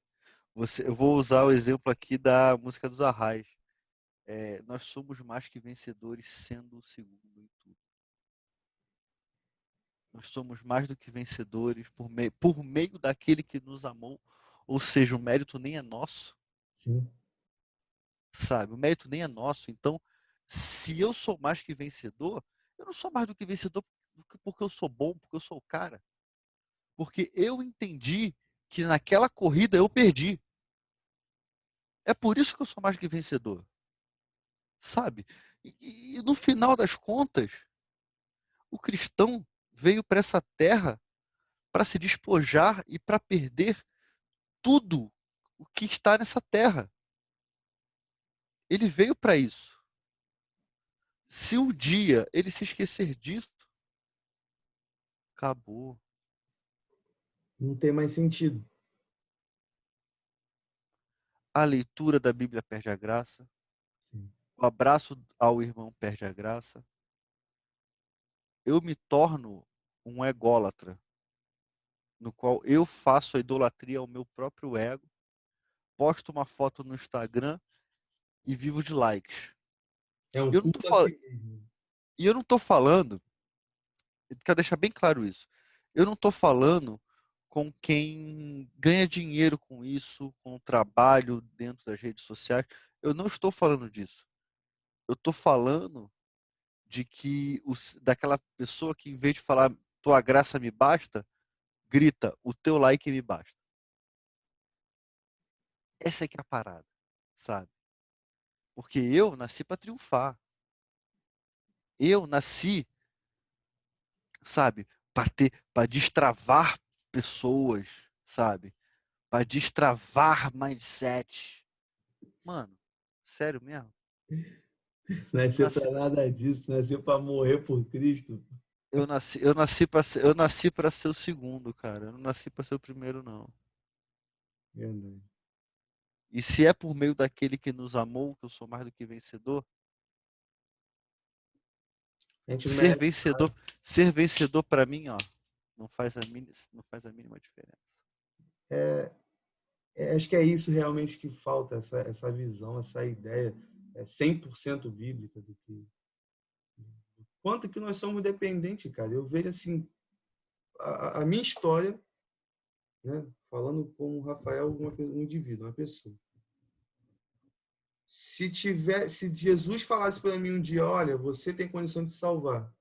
Eu vou usar o exemplo aqui da música dos Arrais. Nós somos mais que vencedores sendo o segundo em tudo. Nós somos mais do que vencedores por meio daquele que nos amou. Ou seja, o mérito nem é nosso, Sim. sabe? O mérito nem é nosso. Então, se eu sou mais que vencedor, eu não sou mais do que vencedor porque eu sou bom, porque eu sou o cara. Porque eu entendi que naquela corrida eu perdi. É por isso que eu sou mais que vencedor, sabe? E no final das contas, o cristão veio para essa terra para se despojar e para perder tudo o que está nessa terra. Ele veio para isso. Se um dia ele se esquecer disso, acabou. Não tem mais sentido. A leitura da Bíblia perde a graça. Sim. O abraço ao irmão perde a graça. Eu me torno um ególatra, no qual eu faço a idolatria ao meu próprio ego, posto uma foto no Instagram e vivo de likes. É um Eu não tô culto a falando, si mesmo. e eu não estou falando, eu quero deixar bem claro isso. Eu não estou falando com quem ganha dinheiro com isso, com o trabalho dentro das redes sociais. Eu não estou falando disso. Eu estou falando de que daquela pessoa que, em vez de falar tua graça me basta, grita o teu like me basta. Essa é que é a parada, sabe? Porque eu nasci para triunfar. Eu nasci, sabe, para destravar pessoas, sabe? Para destravar mindset. Mano, sério mesmo? Eu Nasceu nasci, para nada disso, nasceu para morrer por Cristo. eu nasci para ser o segundo, cara. Eu não nasci para ser o primeiro, não. Verdade. E se é por meio daquele que nos amou, que eu sou mais do que vencedor, A gente não ser merece vencedor, ser vencedor para mim, ó, não faz a mínima diferença. acho que é isso realmente que falta, essa visão, essa ideia 100% bíblica do que quanto que nós somos dependentes, cara. Eu vejo assim, a minha história, né, falando como Rafael, um indivíduo, uma pessoa. Se Jesus falasse para mim um dia, olha, você tem condição de salvar,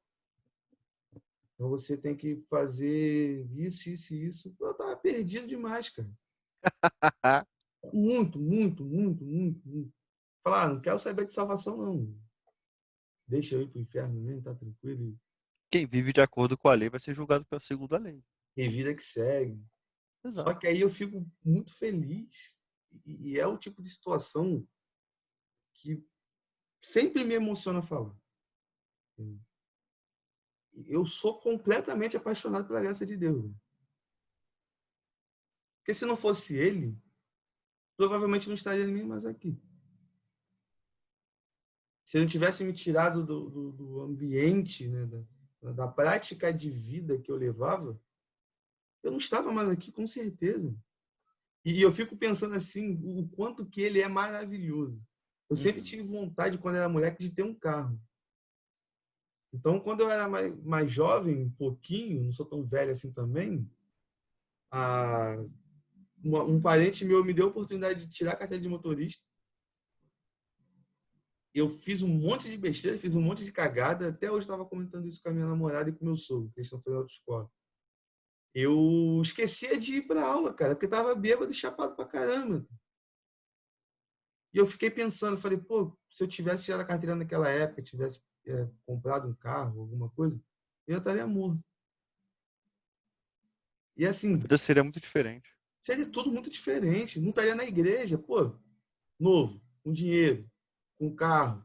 então você tem que fazer isso, isso e isso, eu tava perdido demais, cara. Muito, muito, muito, muito, muito. Falar, não quero saber de salvação, não. Deixa eu ir pro inferno mesmo, tá tranquilo. Quem vive de acordo com a lei vai ser julgado pela segunda lei. E vida que segue. Só Exato. que aí eu fico muito feliz. E é o tipo de situação que sempre me emociona falar. Eu sou completamente apaixonado pela graça de Deus. Porque se não fosse ele, provavelmente não estaria nem mais aqui. Se ele não tivesse me tirado do ambiente, né, da prática de vida que eu levava, eu não estava mais aqui, com certeza. E eu fico pensando assim, o quanto que ele é maravilhoso. Eu sempre Uhum. tive vontade, quando era moleque, de ter um carro. Então, quando eu era mais jovem, um pouquinho, não sou tão velho assim também, a, um parente meu me deu a oportunidade de tirar a carteira de motorista. Eu fiz um monte de besteira, fiz um monte de cagada. Até hoje estava comentando isso com a minha namorada e com o meu sogro, que eles estão fazendo autoescola. Eu esquecia de ir para aula, cara, porque estava bêbado e chapado pra caramba. E eu fiquei pensando, falei, pô, se eu tivesse tirado a carteira naquela época, tivesse comprado um carro, alguma coisa, eu estaria morto. E A assim, vida seria muito diferente. seria tudo muito diferente. Não estaria na igreja, pô, novo, com dinheiro, com carro,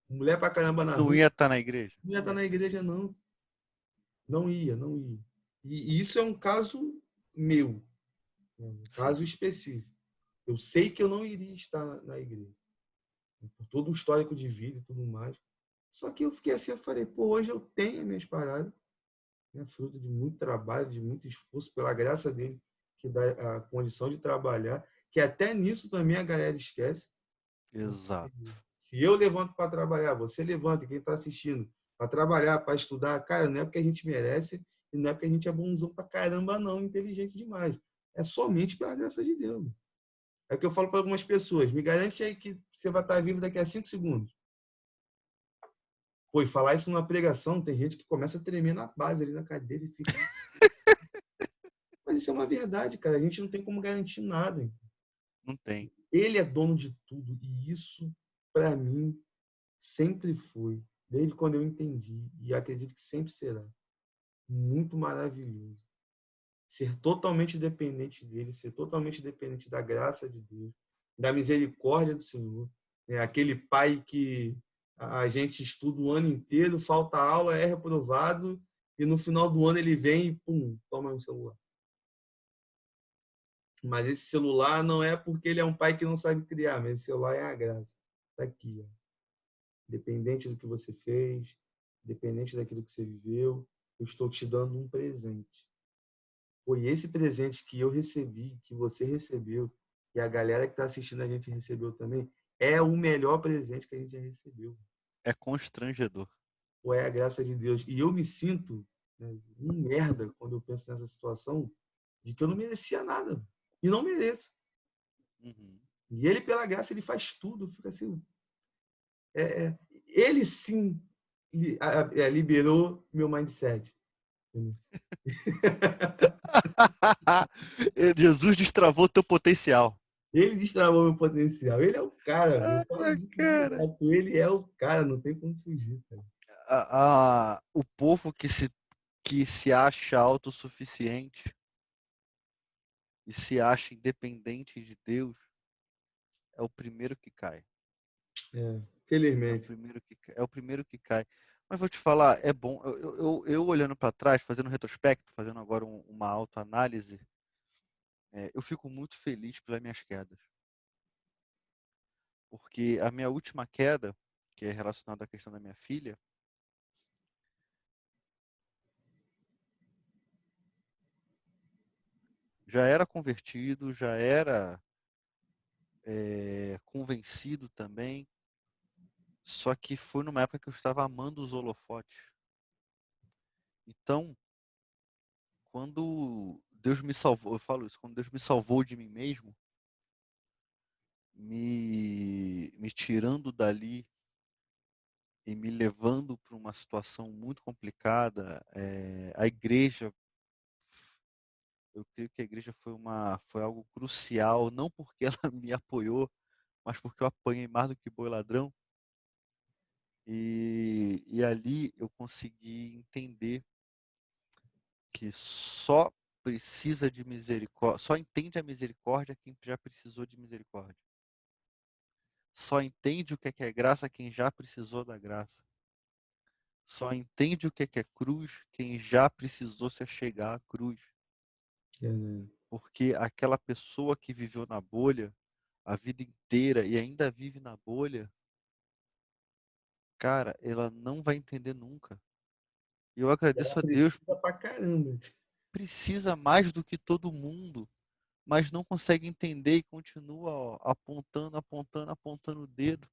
mulher pra caramba na Não rua. ia estar na igreja? Não ia Não estar ia. na igreja, não. Não ia, não ia. E isso é um caso meu, né? Um Sim. caso específico. Eu sei que eu não iria estar na igreja, né? Por todo o histórico de vida e tudo mais. Só que eu fiquei assim, eu falei, pô, hoje eu tenho as minhas paradas, né? Fruto de muito trabalho, de muito esforço, pela graça dele, que dá a condição de trabalhar, que até nisso também a galera esquece. Exato. Se eu levanto para trabalhar, você levanta, quem está assistindo, para trabalhar, para estudar, cara, não é porque a gente merece e não é porque a gente é bonzão para caramba, não, inteligente demais. É somente pela graça de Deus. É o que eu falo para algumas pessoas. Me garante aí que você vai estar vivo daqui a 5 segundos. Pô, e falar isso numa pregação, tem gente que começa a tremer na base ali na cadeira e fica. Mas isso é uma verdade, cara. A gente não tem como garantir nada. Hein? Não tem. Ele é dono de tudo. E isso, para mim, sempre foi. Desde quando eu entendi. E acredito que sempre será. Muito maravilhoso. Ser totalmente dependente dele, ser totalmente dependente da graça de Deus, da misericórdia do Senhor. É aquele pai que a gente estuda o ano inteiro, falta aula, é reprovado, e no final do ano ele vem e, pum, toma um celular. Mas esse celular não é porque ele é um pai que não sabe criar, mas esse celular é a graça. Está aqui, ó. Independente do que você fez, independente daquilo que você viveu, eu estou te dando um presente. Foi esse presente que eu recebi, que você recebeu, e a galera que está assistindo a gente recebeu também, é o melhor presente que a gente já recebeu. É constrangedor. Ou é a graça de Deus. E eu me sinto, né, um merda quando eu penso nessa situação de que eu não merecia nada. E não mereço. Uhum. E ele, pela graça, ele faz tudo. Fica assim. Ele sim liberou meu mindset. Jesus destravou teu potencial. Ele destravou meu potencial. Ele é o cara. Eu falo Ah, isso cara. direto. Ele é o cara. Não tem como fugir, cara. O povo que se acha autossuficiente e se acha independente de Deus é o primeiro que cai. É o Felizmente. primeiro que cai. É o primeiro que cai. Mas vou te falar, é bom. Eu olhando para trás, fazendo um retrospecto, fazendo agora uma autoanálise, eu fico muito feliz pelas minhas quedas. Porque a minha última queda, que é relacionada à questão da minha filha, já era convertido, já era convencido também, só que foi numa época que eu estava amando os holofotes. Então, quando Deus me salvou, eu falo isso, quando Deus me salvou de mim mesmo, me tirando dali e me levando para uma situação muito complicada, a igreja, eu creio que a igreja foi algo crucial, não porque ela me apoiou, mas porque eu apanhei mais do que boi ladrão. E ali eu consegui entender que só precisa de misericórdia, só entende a misericórdia quem já precisou de misericórdia. Só entende o que é graça quem já precisou da graça. Só entende o que é cruz quem já precisou se achegar à cruz. Porque aquela pessoa que viveu na bolha a vida inteira e ainda vive na bolha, cara, ela não vai entender nunca. E eu Ela agradeço a Deus, precisa pra caramba. precisa mais do que todo mundo, mas não consegue entender e continua apontando, apontando, apontando o dedo.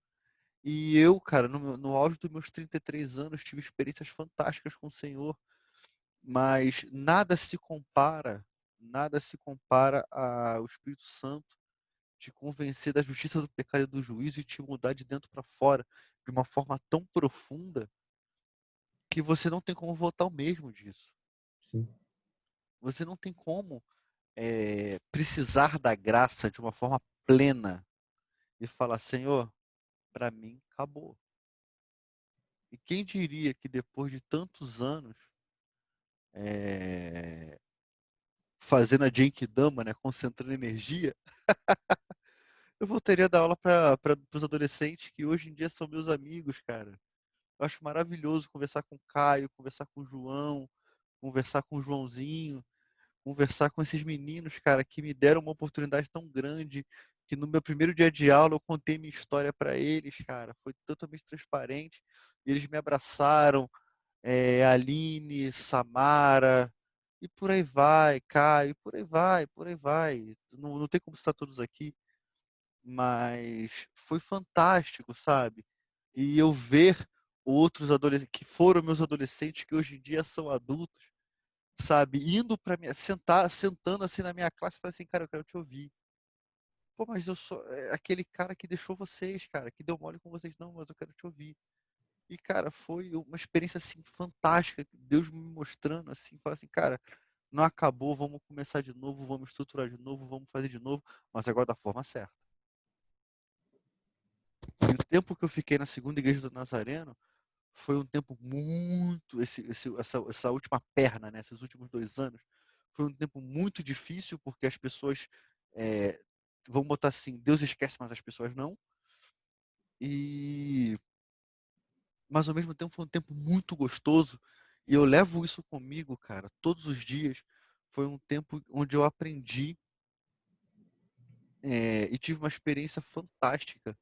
E eu, cara, no auge dos meus 33 anos, tive experiências fantásticas com o Senhor, mas nada se compara ao Espírito Santo te convencer da justiça, do pecado e do juízo e te mudar de dentro para fora de uma forma tão profunda que você não tem como voltar ao mesmo disso. Sim. Você não tem como precisar da graça de uma forma plena e falar, Senhor, para mim acabou. E quem diria que depois de tantos anos fazendo a Genkidama, né, concentrando energia, eu voltaria a dar aula para os adolescentes que hoje em dia são meus amigos, cara. Eu acho maravilhoso conversar com o Caio, conversar com o João, conversar com o Joãozinho, conversar com esses meninos, cara, que me deram uma oportunidade tão grande, que no meu primeiro dia de aula eu contei minha história para eles, cara. Foi totalmente transparente. E eles me abraçaram, Aline, Samara, e por aí vai, Caio, por aí vai, por aí vai. Não tem como estar todos aqui, mas foi fantástico, sabe? E eu ver outros adolescentes que foram meus adolescentes, que hoje em dia são adultos, sabe? Indo para minha, sentando assim na minha classe, e falando assim, cara, eu quero te ouvir. Pô, mas eu sou aquele cara que deixou vocês, cara, que deu mole com vocês, não, mas eu quero te ouvir. E, cara, foi uma experiência, assim, fantástica. Deus me mostrando, assim, fala assim, cara, não acabou, vamos começar de novo, vamos estruturar de novo, vamos fazer de novo, mas agora da forma certa. E o tempo que eu fiquei na segunda igreja do Nazareno foi um tempo muito, essa última perna, né, esses últimos 2 anos, foi um tempo muito difícil, porque as pessoas, é, vamos botar assim, Deus esquece, mas as pessoas não. E mas ao mesmo tempo foi um tempo muito gostoso e eu levo isso comigo, cara, todos os dias. Foi um tempo onde eu aprendi e tive uma experiência fantástica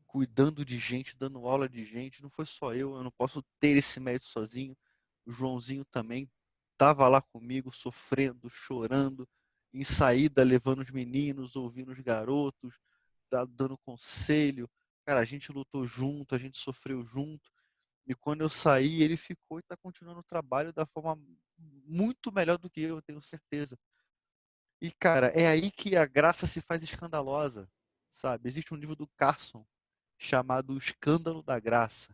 cuidando de gente, dando aula de gente. Não foi só eu não posso ter esse mérito sozinho. O Joãozinho também estava lá comigo, sofrendo, chorando, em saída, levando os meninos, ouvindo os garotos, dando conselho. Cara, a gente lutou junto, a gente sofreu junto. E quando eu saí, ele ficou e está continuando o trabalho da forma muito melhor do que eu tenho certeza. E, cara, é aí que a graça se faz escandalosa, sabe? Existe um livro do Carson chamado O Escândalo da Graça.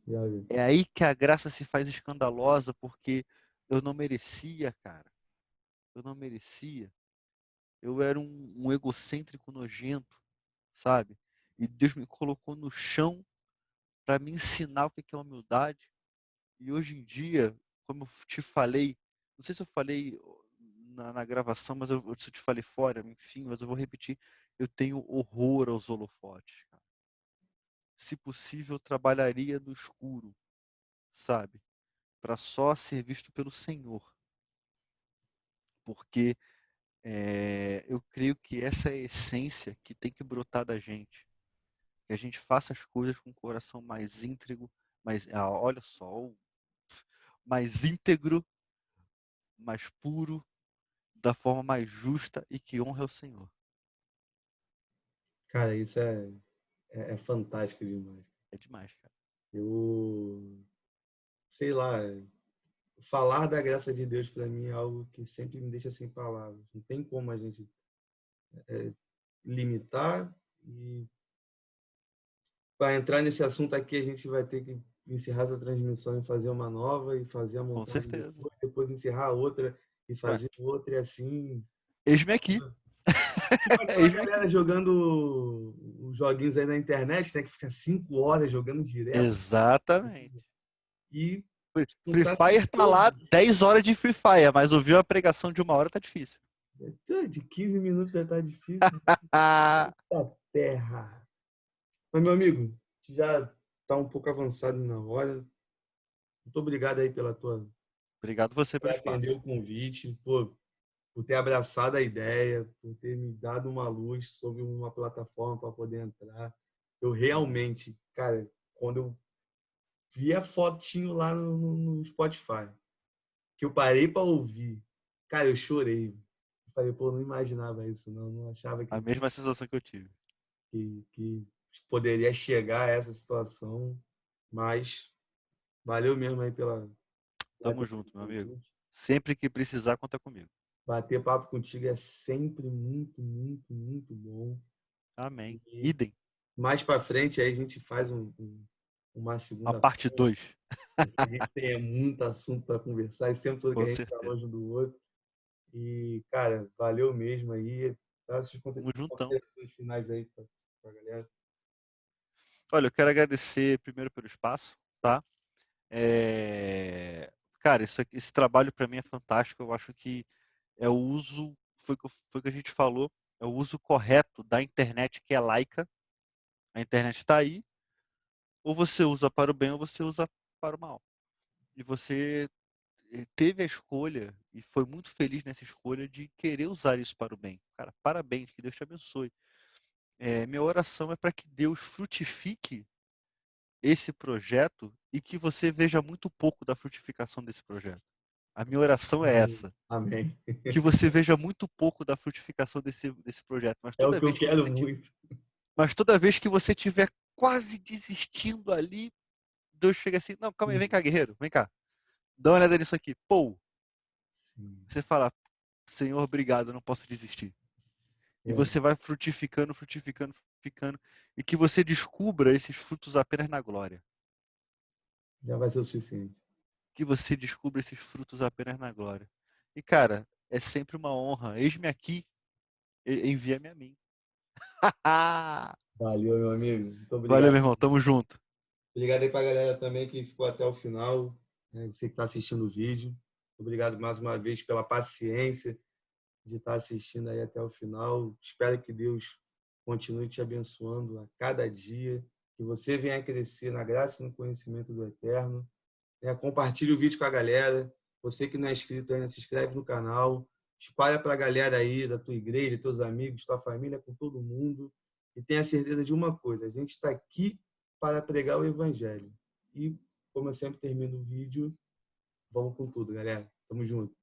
Já vi. É aí que a graça se faz escandalosa, porque eu não merecia, cara. Eu não merecia. Eu era um egocêntrico nojento, sabe? E Deus me colocou no chão para me ensinar o que é humildade. E hoje em dia, como eu te falei, não sei se eu falei na gravação, mas se eu te falei fora, enfim, mas eu vou repetir, eu tenho horror aos holofotes, cara. Se possível, eu trabalharia no escuro, sabe? Para só ser visto pelo Senhor. Porque eu creio que essa é a essência que tem que brotar da gente. Que a gente faça as coisas com o coração mais íntegro, olha só, mais íntegro, mais puro, da forma mais justa e que honre ao Senhor. Cara, isso é fantástico demais. É demais, cara. Eu, sei lá, falar da graça de Deus para mim é algo que sempre me deixa sem palavras. Não tem como a gente limitar e para entrar nesse assunto aqui, a gente vai ter que encerrar essa transmissão e fazer uma nova e fazer a Com montagem certeza. depois encerrar a outra e Ué, fazer outra e assim. eis-me aqui. Tipo aquela Eis-me aqui. galera jogando os joguinhos aí na internet, né? Que fica 5 horas jogando direto. Exatamente. E Free juntar Fire tá lá todos. 10 horas de Free Fire, mas ouvir uma pregação de 1 hora tá difícil. De 15 minutos já tá difícil. Eita terra. Mas, meu amigo, já tá um pouco avançado na hora. Muito obrigado aí Obrigado você por pelo atender espaço. o convite, por ter abraçado a ideia, por ter me dado uma luz sobre uma plataforma para poder entrar. Eu realmente, cara, quando eu vi a fotinho lá no Spotify, que eu parei para ouvir, cara, eu chorei. Eu falei, pô, não imaginava isso, não achava A que, mesma sensação que eu tive. que poderia chegar a essa situação, mas valeu mesmo aí pela Tamo atitude junto, do meu amigo. convite. Sempre que precisar, conta comigo. Bater papo contigo é sempre muito, muito, muito bom. Amém. E Idem. mais para frente aí a gente faz uma A segunda parte parte. 2. A gente tem muito assunto para conversar e sempre que Com a gente está certeza. longe do outro. E, cara, valeu mesmo aí. Dá suas Tamo juntão. considerações finais aí para a galera. Olha, eu quero agradecer primeiro pelo espaço, tá? Cara, esse trabalho para mim é fantástico. Eu acho que é o uso, foi o que a gente falou, é o uso correto da internet que é laica. A internet está aí, ou você usa para o bem ou você usa para o mal. E você teve a escolha e foi muito feliz nessa escolha de querer usar isso para o bem. Cara, parabéns, que Deus te abençoe. Minha oração é para que Deus frutifique esse projeto e que você veja muito pouco da frutificação desse projeto. A minha oração é Amém. essa. Amém. Que você veja muito pouco da frutificação desse projeto. É o que eu quero muito. Mas toda vez que você estiver quase desistindo ali, Deus chega assim, não, calma aí, vem cá, guerreiro, vem cá. Dá uma olhada nisso aqui. Pô, Sim. você fala, Senhor, obrigado, eu não posso desistir. E É, você vai frutificando, frutificando, frutificando. E que você descubra esses frutos apenas na glória. já vai ser o suficiente. Que você descubra esses frutos apenas na glória. E, cara, é sempre uma honra. Eis-me aqui, envia-me a mim. Valeu, meu amigo. Muito Valeu, obrigado. meu irmão. Tamo junto. Obrigado aí para a galera também que ficou até o final, né? Você que está assistindo o vídeo. Obrigado mais uma vez pela paciência de estar assistindo aí até o final. Espero que Deus continue te abençoando a cada dia, que você venha a crescer na graça e no conhecimento do Eterno. Compartilhe o vídeo com a galera. Você que não é inscrito ainda, se inscreve no canal. Espalha para a galera aí da tua igreja, teus amigos, tua família, com todo mundo. E tenha certeza de uma coisa: a gente está aqui para pregar o Evangelho. E, como eu sempre termino o vídeo, vamos com tudo, galera. Tamo junto.